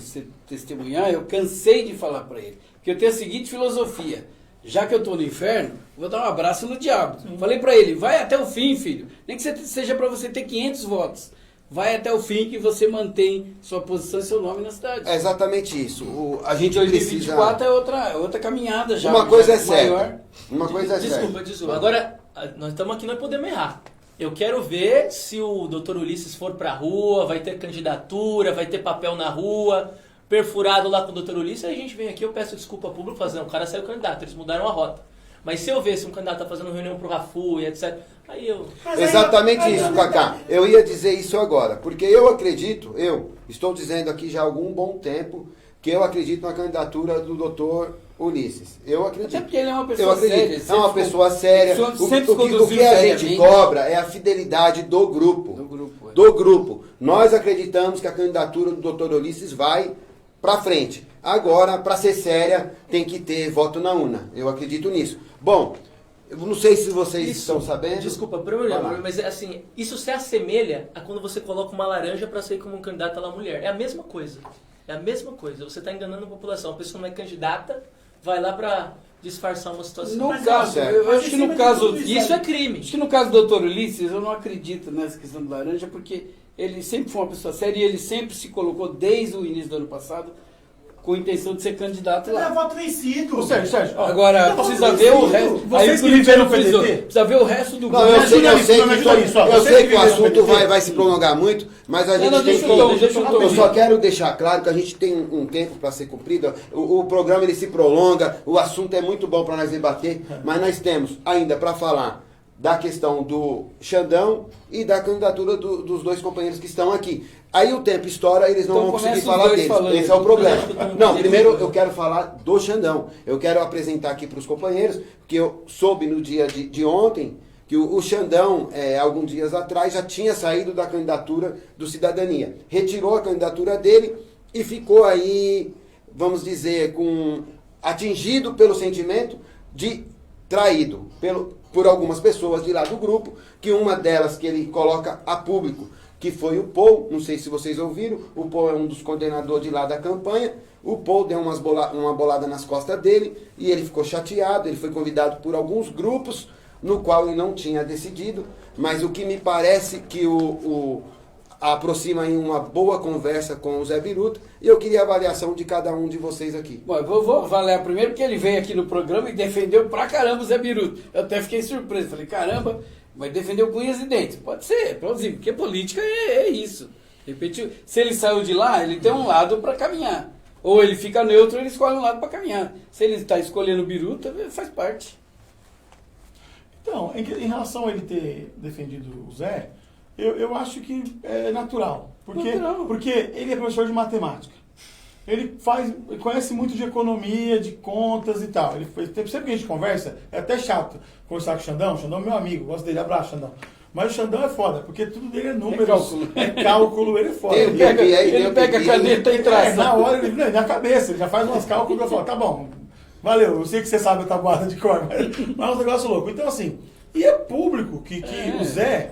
testemunhar, eu cansei de falar para ele. Porque eu tenho a seguinte filosofia, já que eu estou no inferno, vou dar um abraço no diabo. Falei para ele, vai até o fim, filho. Nem que seja para você ter 500 votos. Vai até o fim que você mantém sua posição e seu nome na cidade. É exatamente isso. A Em gente 2024 precisa... é outra caminhada já. Uma coisa é já maior. certa. Uma coisa é certa. Desculpa. Agora, nós estamos aqui, nós podemos errar. Eu quero ver se o Dr. Ulisses for pra rua, vai ter candidatura, vai ter papel na rua, perfurado lá com o Dr. Ulisses, aí a gente vem aqui, eu peço desculpa público, fazendo, o cara saiu candidato, eles mudaram a rota. Mas se eu ver se um candidato tá fazendo reunião pro Rafu e etc, aí eu... Mas aí- Exatamente aí- isso, Cacá. Eu ia dizer isso agora, porque eu estou dizendo aqui já há algum bom tempo, que eu acredito na candidatura do doutor Ulisses, eu acredito. Até porque ele é uma Eu pessoa acredito. séria. É uma pessoa séria. Sempre O que a gente cobra é a fidelidade do grupo. Do grupo. Nós acreditamos que a candidatura do Dr. Ulisses vai para frente. Agora, para ser séria, tem que ter voto na urna. Eu acredito nisso. Bom, eu não sei se vocês estão sabendo. Desculpa, mas assim, isso se assemelha a quando você coloca uma laranja para sair como um candidato a mulher. É a mesma coisa. É a mesma coisa. Você está enganando a população. A pessoa não é candidata, vai lá para disfarçar uma situação. No Mas, caso, Alceu, eu acho que no caso... Isso é crime. Acho que no caso do Dr. Ulisses, eu não acredito nessa questão do laranja, porque ele sempre foi uma pessoa séria e ele sempre se colocou, desde o início do ano passado, com a intenção de ser candidato Ele é lá. voto vencido. Sérgio, ó, Agora, precisa ver o resto. Vocês Aí que viveram o precisou. PDT? Precisa ver o resto do Não, grupo. eu sei Vocês que que o viveram assunto o PDT? vai se prolongar muito, mas a gente não, tem deixa que... eu Eu só quero deixar claro que a gente tem um tempo para ser cumprido. O programa ele se prolonga, o assunto é muito bom para nós debater, mas nós temos ainda para falar da questão do Xandão e da candidatura dos dois companheiros que estão aqui. Aí o tempo estoura, eles não Então vão conseguir começa os falar dois deles. falando. Esse é o problema. Eu acho que eu tô Não, muito primeiro difícil. eu quero falar do Xandão. Eu quero apresentar aqui para os companheiros, que eu soube no dia de ontem, que o Xandão, alguns dias atrás, já tinha saído da candidatura do Cidadania. Retirou a candidatura dele e ficou aí, vamos dizer, atingido pelo sentimento de traído por algumas pessoas de lá do grupo, que uma delas que ele coloca a público, que foi o Paul, não sei se vocês ouviram, o Paul é um dos coordenadores de lá da campanha, o Paul deu uma bolada nas costas dele, e ele ficou chateado, ele foi convidado por alguns grupos, no qual ele não tinha decidido, mas o que me parece que aproxima em uma boa conversa com o Zé Biruta, e eu queria a avaliação de cada um de vocês aqui. Bom, eu vou avaliar primeiro, porque ele veio aqui no programa e defendeu pra caramba o Zé Biruta. Eu até fiquei surpreso, falei, caramba, mas defendeu com unhas e dentes. Pode ser, plausível, porque política é isso. Repetiu. Se ele saiu de lá, ele tem um lado para caminhar. Ou ele fica neutro, ele escolhe um lado para caminhar. Se ele está escolhendo o Biruta, faz parte. Então, em relação a ele ter defendido o Zé, eu acho que é natural. Porque ele é professor de matemática. Ele conhece muito de economia, de contas e tal. Sempre que a gente conversa, é até chato conversar com o Xandão. O Xandão é meu amigo, gosto dele, abraço, Xandão. Mas o Xandão é foda, porque tudo dele é números, é cálculo, ele é foda. Ele pega a caneta e traz. Na hora, na cabeça, ele já faz umas cálculos e eu falo, tá bom, valeu, eu sei que você sabe a tabuada de cor, mas é um negócio louco. Então, assim, e é público que o Zé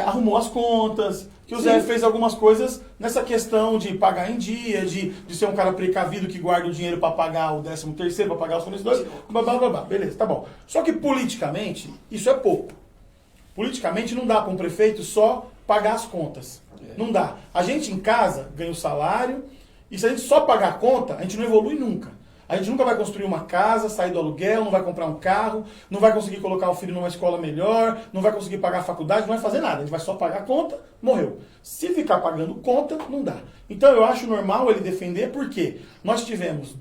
arrumou as contas, que o Zé fez algumas coisas nessa questão de pagar em dia, de ser um cara precavido que guarda o dinheiro para pagar o 13º, para pagar os fornecedores, blá, blá, blá, blá. Beleza, tá bom. Só que politicamente, isso é pouco. Politicamente não dá para um prefeito só pagar as contas. Não dá. A gente em casa ganha o salário e se a gente só pagar a conta, a gente não evolui nunca. A gente nunca vai construir uma casa, sair do aluguel, não vai comprar um carro, não vai conseguir colocar o filho numa escola melhor, não vai conseguir pagar a faculdade, não vai fazer nada. A gente vai só pagar a conta, morreu. Se ficar pagando conta, não dá. Então eu acho normal ele defender, porque nós tivemos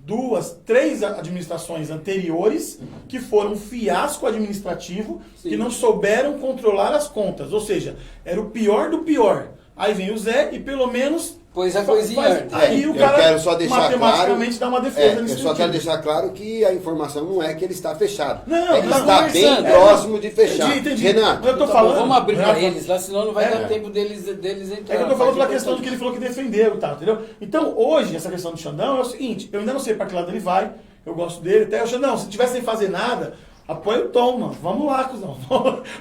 3 administrações anteriores que foram um fiasco administrativo, que não souberam controlar as contas. Ou seja, era o pior do pior. Aí vem o Zé e pelo menos... Pois a coisinha. Aí o eu cara quero só deixar matematicamente dá uma defesa eu nesse só quero sentido. deixar claro que a informação não é que ele está fechado. Não, é que tá está bem conversando. próximo de fechar. Entendi. Renato, Eu tô Tá falando, bom, vamos abrir para Renato, eles lá, senão não vai É. dar tempo deles entrar. É que eu tô falando pela questão do que ele falou que defendeu e tal, entendeu? Então, hoje, essa questão do Xandão é o seguinte, eu ainda não sei para que lado ele vai, eu gosto dele, até o Xandão, se tivesse sem fazer nada, apoia o Tom, mano. Vamos lá, cuzão.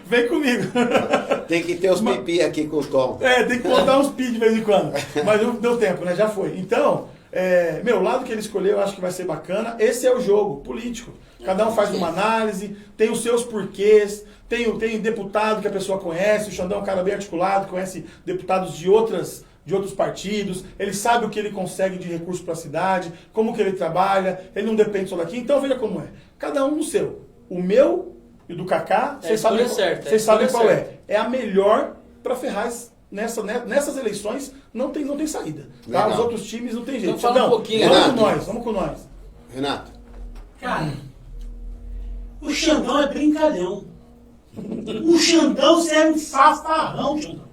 Vem comigo. tem que ter os pipi aqui com o Tom. Tem que botar uns pi de vez em quando. Mas não deu tempo, né? Já foi. Então, o lado que ele escolheu, eu acho que vai ser bacana. Esse é o jogo político. Cada um faz uma análise, tem os seus porquês, tem deputado que a pessoa conhece, o Xandão é um cara bem articulado, conhece deputados de outros partidos, ele sabe o que ele consegue de recurso para a cidade, como que ele trabalha, ele não depende só daqui. Então, veja como é. Cada um no seu. O meu e o do Kaká, vocês sabem qual é. É a melhor para Ferraz nessas eleições, não tem saída. Tá? Os outros times não tem jeito. Então fala um pouquinho, Vamos com nós. Renato. Cara, o Xandão é brincalhão. O Xandão serve um safarrão, Xandão.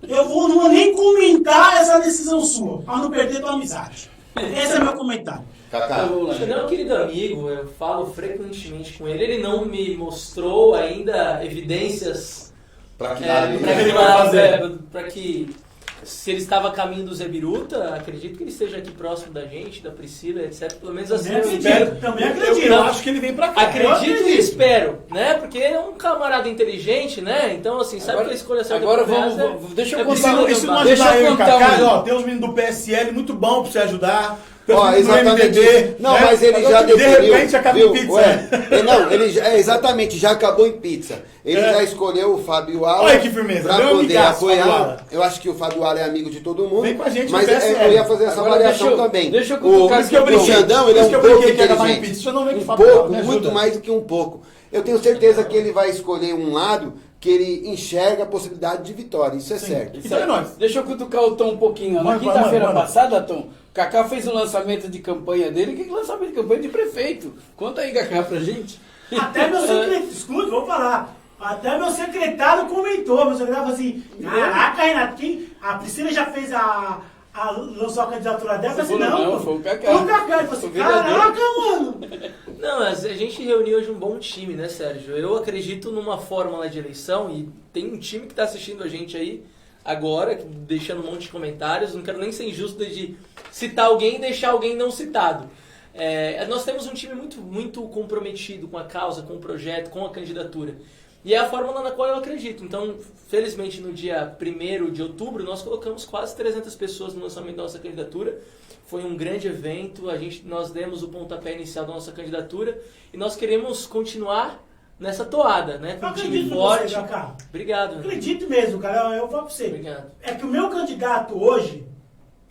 Eu não vou nem comentar essa decisão sua, para não perder tua amizade. Esse é meu comentário. Kaká, Vamos lá. O Xandão é um querido amigo, eu falo frequentemente com ele. Ele não me mostrou ainda evidências pra que É, lado pra ele que vai lado, fazer? pra que se ele estava a caminho do Zé Biruta, acredito que ele esteja aqui próximo da gente, da Priscila, etc. Pelo menos assim Também eu acredito, espero. também Eu acredito. acho que ele vem pra cá. Acredito acredito. e espero, né? Porque ele é um camarada inteligente, né? Então, assim, sabe que a escolha certa agora pro Goiás vamos, deixa eu é contar. preciso Isso não gambá. Deixa ajudar eu eu e o contar Kaká, um. ó, tem uns meninos do PSL muito bom pra você ajudar. Tem uns Ó, meninos do exatamente. MDB, Não, né? mas ele já De definiu. repente acaba viu? em pizza. Ué, não, ele já, exatamente, já acabou em pizza. Ele É. já escolheu o Fábio Ala Olha que firmeza, pra meu poder amigaço, Fábio apoiar. Ala. Eu acho que o Fábio Ala é amigo de todo mundo. Vem com a gente no mas PSL. eu ia fazer essa Agora avaliação deixa eu- também. deixa eu cutucar o, aqui Por isso que eu o brinquei. Xandão, ele Por é isso um que eu pouco brinquei que ia acabar em inteligente. pizza. Deixa eu não ver que Um Fábio Ala, pouco, me ajuda. muito mais do que um pouco. Eu tenho certeza que ele vai escolher um lado que ele enxerga a possibilidade de vitória. Isso é certo. Então é nóis. Deixa eu cutucar o Tom um pouquinho. Na Manda, quinta-feira manda. passada, Tom, Kaká fez o lançamento de campanha dele. Que lançamento de campanha de prefeito? Conta aí, Kaká, pra gente. Até meu secretário, escuta, vou falar. Até meu secretário comentou. Meu secretário falou assim: caraca, Renato, a Priscila já fez lançou a candidatura dela? Eu falei assim: Não, não, foi o Kaká. Foi o Kaká. Ele falou assim: O vereador. caraca, mano. Não, mas a gente reuniu hoje um bom time, né, Sérgio? Eu acredito numa fórmula de eleição e tem um time que está assistindo a gente aí agora, deixando um monte de comentários. Não quero nem ser injusto de citar alguém e deixar alguém não citado. Nós temos um time muito comprometido com a causa, com o projeto, com a candidatura. E é a fórmula na qual eu acredito. Então, felizmente, no dia 1º de outubro, nós colocamos quase 300 pessoas no lançamento da nossa candidatura. Foi um grande evento, nós demos o pontapé inicial da nossa candidatura e nós queremos continuar nessa toada, né? Com Eu um time acredito em forte. você, Kaká. Obrigado. Acredito mesmo, cara. Eu falo pra você. Obrigado. É que o meu candidato hoje,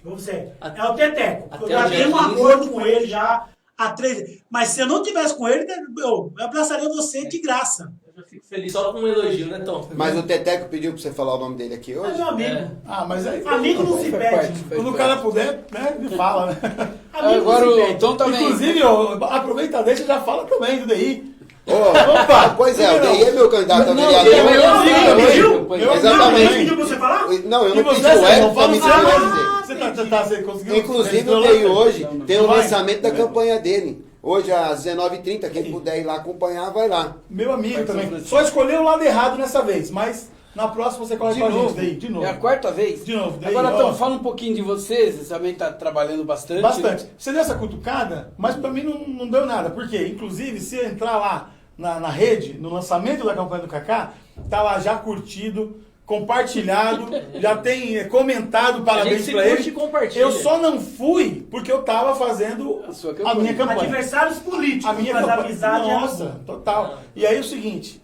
você, é o Teteco. Até Eu já o dia tenho um 15. acordo com ele já há 3. Mas se eu não tivesse com ele, eu abraçaria você de graça. Eu já fico feliz só com um elogio, né, Tom? Mas o Teteco pediu pra você falar o nome dele aqui É hoje? meu amigo. É. Ah, mas aí... Amigo não se Faz pede. parte, faz Quando o parte. cara puder, né, ele fala, né? Amigo Agora não se o pede. Tom também. Inclusive, ó, aproveita, deixa e já fala também do DI. Opa, pois é, o DI é meu candidato a Não, vereador. ele é meu amigo Ele também. pediu? Meu Exatamente. Ele pediu pra você falar? Não, eu E não você, pedi o Sérgio, Hélio pra fala me o seu nome. dizer. Você conseguiu? Inclusive, o DI hoje tem o lançamento da campanha dele. Hoje, às 19h30, quem puder ir lá acompanhar, vai lá. Meu amigo Vai, também. Francisco. Só escolheu o lado errado nessa vez, mas na próxima você corre De com a gente novo. daí, de novo. É a quarta vez? De novo, daí, Agora, ó. Tom, fala um pouquinho de você. Você também está trabalhando bastante. Bastante. Você deu essa cutucada, mas pra mim não deu nada. Por quê? Inclusive, se eu entrar lá na rede, no lançamento da campanha do Kaká, tá lá já curtido, compartilhado, já tem comentado, parabéns se pra curte ele. e compartilha. Eu só não fui porque eu tava fazendo A sua a campanha. minha campanha. Adversários políticos, A minha mas a campanha. amizade Nossa, total. E aí é o seguinte,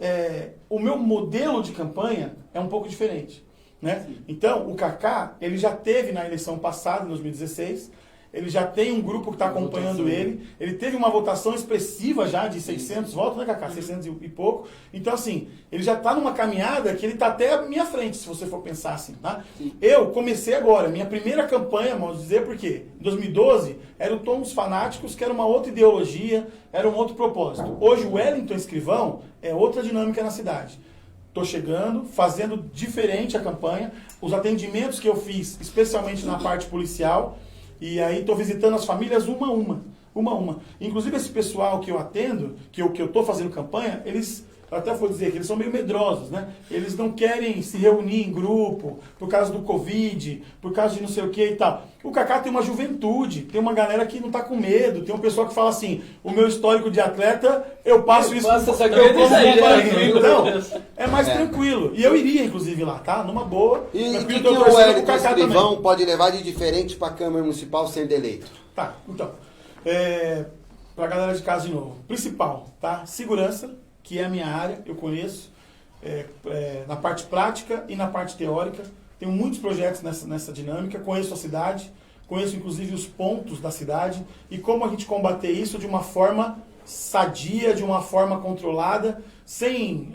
o meu modelo de campanha é um pouco diferente, né? Então, o Kaká, ele já teve na eleição passada, em 2016, ele já tem um grupo que está acompanhando ele, ele teve uma votação expressiva já de 600 votos, né, Kaká? 600 e pouco. Então, assim, ele já está numa caminhada que ele está até à minha frente, se você for pensar assim, tá? Eu comecei agora, minha primeira campanha, vamos dizer, porque em 2012 era o Tom dos Fanáticos, que era uma outra ideologia, era um outro propósito. Hoje o Wellington Escrivão é outra dinâmica na cidade. Estou chegando, fazendo diferente a campanha, os atendimentos que eu fiz, especialmente na parte policial, e aí estou visitando as famílias uma a uma. Inclusive esse pessoal que eu atendo, que eu estou fazendo campanha, eles, eu até vou dizer que eles são meio medrosos, né? Eles não querem se reunir em grupo por causa do Covid, por causa de não sei o que e tal. O Kaká tem uma juventude, tem uma galera que não está com medo, tem um pessoal que fala assim, o meu histórico de atleta, eu passo isso... Passa essa eu coisa como aí, companheiro. né? Então, é mais tranquilo. E eu iria, inclusive, lá, tá? Numa boa. E o tranquilo, que tô o torcendo pro Wellington Kaká também. Escrivão pode levar de diferente para a Câmara Municipal sendo eleito? Tá, então. Pra galera de casa de novo. Principal, tá? Segurança, que é a minha área, eu conheço. Na parte prática e na parte teórica. Tenho muitos projetos nessa dinâmica. Conheço a cidade, conheço inclusive os pontos da cidade e como a gente combater isso de uma forma sadia, de uma forma controlada, sem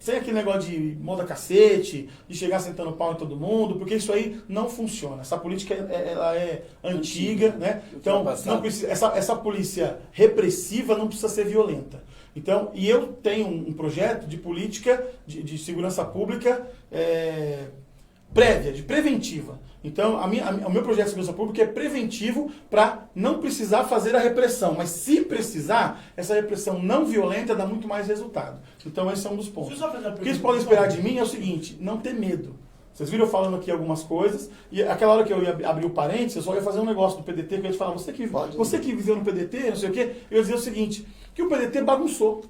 aquele negócio de moda cacete, de chegar sentando pau em todo mundo, porque isso aí não funciona. Essa política ela é antiga, né? Então, não precisa, essa polícia repressiva não precisa ser violenta. Então, e eu tenho um projeto de política de segurança pública prévia, de preventiva. Então, o meu projeto de segurança pública é preventivo para não precisar fazer a repressão. Mas se precisar, essa repressão não violenta dá muito mais resultado. Então, esse é um dos pontos. O que eles podem esperar de mim é o seguinte, não ter medo. Vocês viram eu falando aqui algumas coisas, e aquela hora que eu ia abrir o parênteses, eu só ia fazer um negócio do PDT, que eu ia falar, você que viveu no PDT, não sei o quê, eu ia dizer o seguinte, que o PDT bagunçou.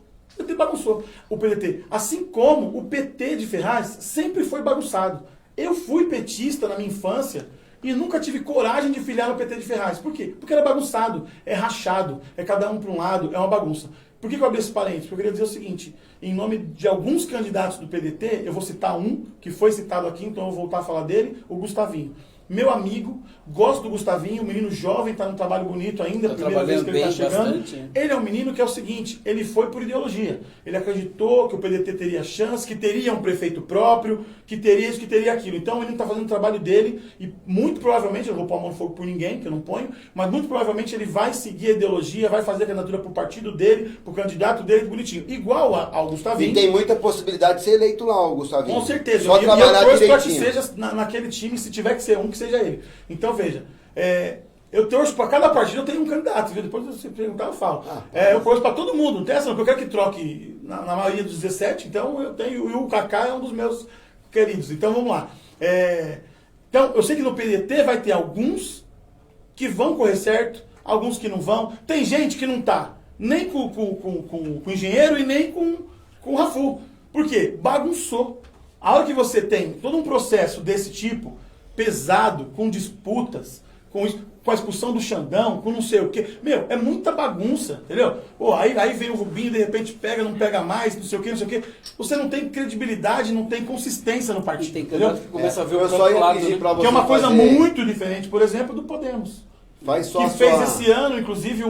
O PDT. Assim como o PT de Ferraz sempre foi bagunçado. Eu fui petista na minha infância e nunca tive coragem de filiar no PT de Ferraz. Por quê? Porque era bagunçado, é rachado, é cada um para um lado, é uma bagunça. Por que eu abri esse parênteses? Porque eu queria dizer o seguinte, em nome de alguns candidatos do PDT, eu vou citar um, que foi citado aqui, então eu vou voltar a falar dele, o Gustavinho. Meu amigo, gosto do Gustavinho, um menino jovem, está num trabalho bonito ainda, Tá primeira vez que ele está chegando. bastante. Ele é um menino que é o seguinte, ele foi por ideologia. Ele acreditou que o PDT teria chance, que teria um prefeito próprio, que teria isso, que teria aquilo. Então o menino está fazendo o trabalho dele e muito provavelmente, eu não vou pôr a mão no fogo por ninguém, que eu não ponho, mas muito provavelmente ele vai seguir a ideologia, vai fazer a candidatura pro partido dele, pro candidato dele, bonitinho. Igual ao Gustavinho. E tem muita possibilidade de ser eleito lá, o Gustavinho. Com certeza. Só E eu trabalhar torço para que direitinho. seja naquele time, se tiver que ser um, que seja ele. Então, veja, eu torço para cada partido, eu tenho um candidato, viu? Depois você perguntar, eu falo. Eu torço para todo mundo, não tem essa, porque eu quero que troque na maioria dos 17, então eu tenho, e o Kaká é um dos meus queridos. Então, vamos lá. Então, eu sei que no PDT vai ter alguns que vão correr certo, alguns que não vão. Tem gente que não tá nem com o engenheiro e nem com o Rafu. Por quê? Bagunçou. A hora que você tem todo um processo desse tipo, pesado, com disputas, com a expulsão do Xandão, com não sei o quê. Meu, é muita bagunça, entendeu? Pô, aí vem o Rubinho, de repente pega, não pega mais, não sei o quê, não sei o quê. Você não tem credibilidade, não tem consistência no E partido, tem entendeu? candidato que começa a ver Eu o só próprio ia lado, pedir né? pra você Que é uma coisa fazer- muito diferente, por exemplo, do Podemos. Faz só Que a fez sua... esse ano, inclusive,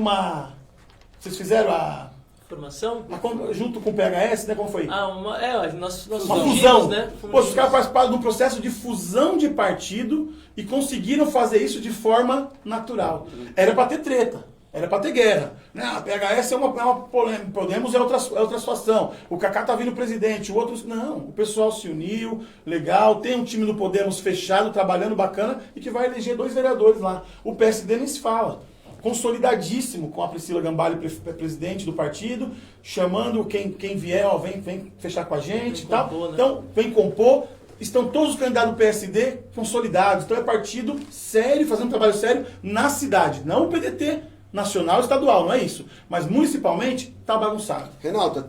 Vocês fizeram Formação? junto com o PHS, né? Como foi? Nós Uma fundimos, fusão. né? Pô, os caras participaram de um processo de fusão de partido e conseguiram fazer isso de forma natural. Era para ter treta, era para ter guerra. A PHS é uma polêmica, Podemos é outra situação. O Kaká tá vindo presidente, o outro... Não, o pessoal se uniu, legal, tem um time do Podemos fechado, trabalhando bacana e que vai eleger 2 vereadores lá. O PSD nem se fala. Consolidadíssimo com a Priscila Gambale, presidente do partido, chamando quem vier, ó, vem fechar com a gente e tal. Compor, né? Então, vem compor. Estão todos os candidatos do PSD consolidados. Então é partido sério, fazendo um trabalho sério na cidade. Não o PDT nacional e estadual, não é isso. Mas municipalmente está bagunçado. Renato,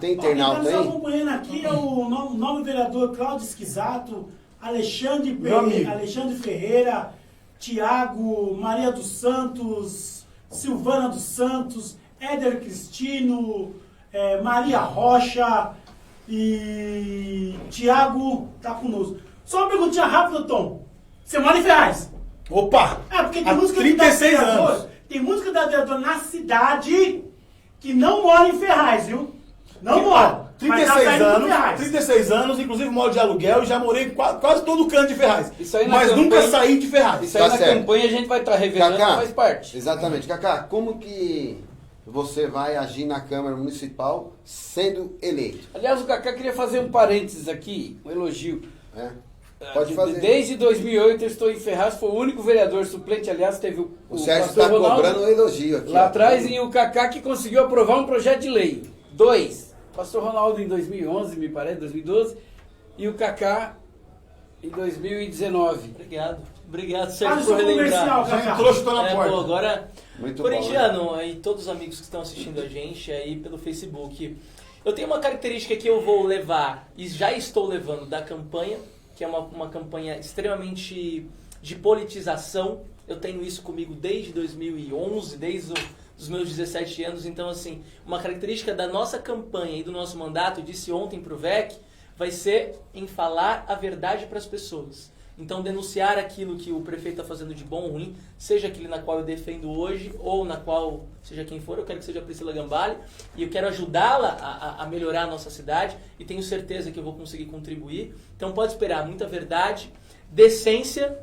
tem Quem internauta está nos aí? acompanhando aqui é o novo vereador Cláudio Esquisato, Alexandre Ferreira, Tiago, Maria dos Santos, Silvana dos Santos, Éder Cristino, Maria Rocha e Tiago tá conosco. Só uma perguntinha rápida, Tom. Você mora em Ferraz? Opa! Porque tem Há muitos 36 candidatos anos. Tem muitos candidatos vereador na cidade que não moram em Ferraz, viu? Não moram. Mas tá 36 saindo de anos, Ferraz. 36 anos, inclusive moro de aluguel e já morei em quase todo o canto de Ferraz. Isso aí na Mas campanha- nunca saí de Ferraz. Isso aí Tá na certo. campanha a gente vai estar revelando, Kaká, faz parte. Exatamente. Kaká, como que você vai agir na Câmara Municipal sendo eleito? Aliás, o Kaká queria fazer um parênteses aqui, um elogio. Pode fazer. Desde 2008 eu estou em Ferraz, foi o único vereador suplente, aliás, teve O Sérgio pastor está Ronaldo cobrando um elogio aqui. lá ó. atrás e o Kaká que conseguiu aprovar um projeto de lei. 2, pastor Ronaldo em 2011, me parece, 2012, e o Kaká em 2019. Obrigado, Faz Sérgio, o por seu relembrar. comercial, Já Kaká. entrou, chutou na Pô, porta. agora, Muito corintiano, aí todos os amigos que estão assistindo a gente aí pelo Facebook, eu tenho uma característica que eu vou levar, e já estou levando da campanha, que é uma campanha extremamente de politização. Eu tenho isso comigo desde 2011, desde os meus 17 anos. Então, assim, uma característica da nossa campanha e do nosso mandato, eu disse ontem para o VEC, vai ser em falar a verdade para as pessoas. Então, denunciar aquilo que o prefeito está fazendo de bom ou ruim, seja aquele na qual eu defendo hoje, ou na qual, seja quem for, eu quero que seja a Priscila Gambale, e eu quero ajudá-la a melhorar a nossa cidade, e tenho certeza que eu vou conseguir contribuir. Então, pode esperar muita verdade, decência.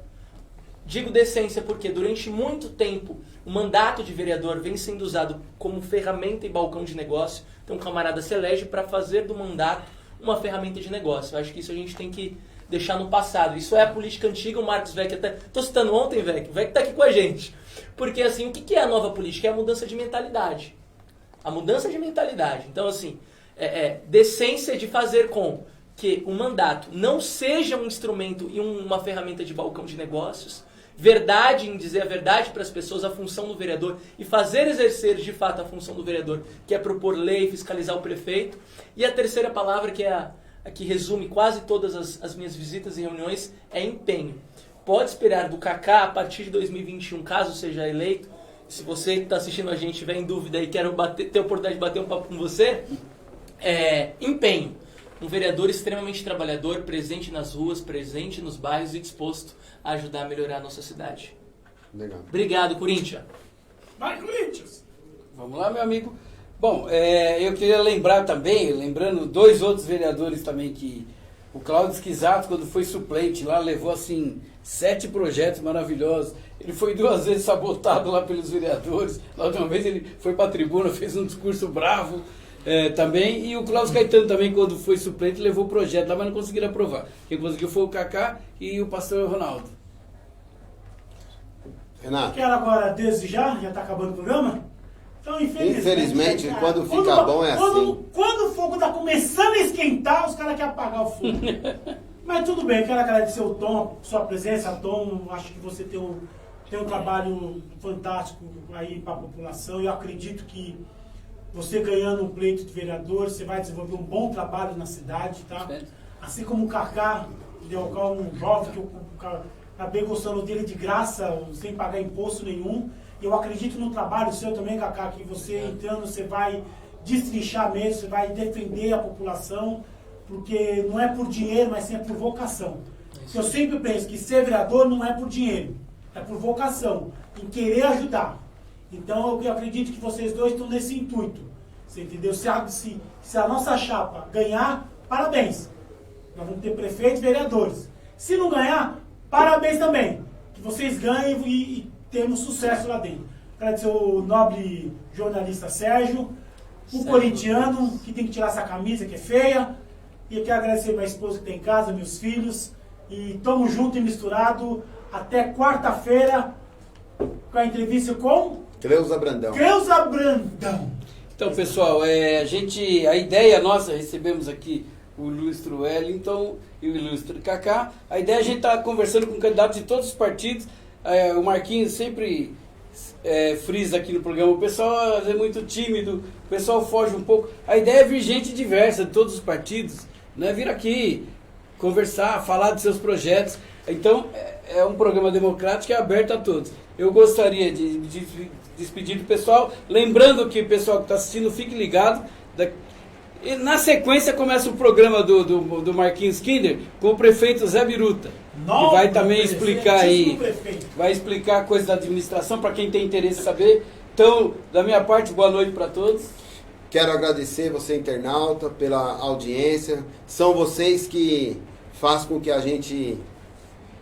Digo decência porque durante muito tempo o mandato de vereador vem sendo usado como ferramenta e balcão de negócio. Então, o camarada se elege para fazer do mandato uma ferramenta de negócio. Eu acho que isso a gente tem que deixar no passado. Isso é a política antiga, o Marcos Weck até... Tô citando ontem, Weck. O Weck tá aqui com a gente. Porque, assim, o que é a nova política? É a mudança de mentalidade. A mudança de mentalidade. Então, assim, decência de fazer com que o mandato não seja um instrumento e uma ferramenta de balcão de negócios, verdade em dizer a verdade para as pessoas, a função do vereador, e fazer exercer de fato a função do vereador, que é propor lei, fiscalizar o prefeito. E a terceira palavra, que é a que resume quase todas as minhas visitas e reuniões, é empenho. Pode esperar do Kaká, a partir de 2021, caso seja eleito, se você que está assistindo a gente tiver em dúvida e quer ter a oportunidade de bater um papo com você, empenho. Um vereador extremamente trabalhador, presente nas ruas, presente nos bairros e disposto a ajudar a melhorar a nossa cidade. Legal. Obrigado, Corinthians. Vai, Corinthians! Vamos lá, meu amigo. Bom, eu queria lembrar também, lembrando dois outros vereadores também, que o Cláudio Esquisato, quando foi suplente lá, levou assim 7 projetos maravilhosos. Ele foi 2 vezes sabotado lá pelos vereadores. Lá de uma vez ele foi para a tribuna, fez um discurso bravo também. E o Cláudio Caetano também, quando foi suplente, levou o projeto lá, mas não conseguiram aprovar. Quem conseguiu foi o Kaká e o pastor Ronaldo. Renato. Quero agora desejar, já está acabando o programa? Então, Infelizmente, cara, quando fica bom é assim. Quando o fogo está começando a esquentar, os caras querem apagar o fogo. Mas tudo bem, quero agradecer o Tom, sua presença, Tom. Acho que você tem um trabalho fantástico aí para a população. Eu acredito que você ganhando um pleito de vereador, você vai desenvolver um bom trabalho na cidade, tá? Assim como o Kaká, um jovem que eu acabei gostando dele de graça, sem pagar imposto nenhum. Eu acredito no trabalho seu também, Kaká, que você entrando, você vai destrinchar mesmo, você vai defender a população, porque não é por dinheiro, mas sim é por vocação. Eu sempre penso que ser vereador não é por dinheiro, é por vocação, em querer ajudar. Então eu acredito que vocês dois estão nesse intuito, você entendeu? Se a nossa chapa ganhar, parabéns. Nós vamos ter prefeitos e vereadores. Se não ganhar, parabéns também. Que vocês ganhem e temos sucesso lá dentro. Agradecer o nobre jornalista Sérgio, o corintiano, que tem que tirar essa camisa que é feia. E eu quero agradecer minha esposa que tem em casa, meus filhos. E tamo junto e misturado. Até quarta-feira, com a entrevista com... Creuza Brandão. Creuza Brandão. Então, pessoal, a ideia nossa, recebemos aqui o ilustre Wellington e o ilustre Kaká. A ideia é a gente estar conversando com candidatos de todos os partidos. O Marquinhos sempre frisa aqui no programa, o pessoal é muito tímido, o pessoal foge um pouco. A ideia é vir gente diversa de todos os partidos, né? Vir aqui, conversar, falar dos seus projetos. Então, é um programa democrático e aberto a todos. Eu gostaria de despedir do pessoal, lembrando que o pessoal que está assistindo, fique ligado. E na sequência começa o programa do Marquinhos Kinder com o prefeito Zé Biruta. Que vai também explicar aí, vai explicar a coisa da administração para quem tem interesse em saber. Então, da minha parte, boa noite para todos. Quero agradecer você, internauta, pela audiência. São vocês que fazem com que a gente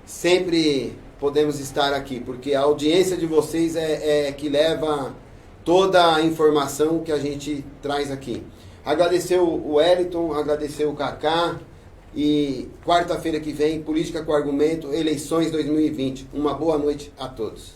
sempre podemos estar aqui, porque a audiência de vocês é que leva toda a informação que a gente traz aqui. Agradecer o Wellington, agradecer o Kaká. E quarta-feira que vem, Política com Argumento, eleições 2020. Uma boa noite a todos.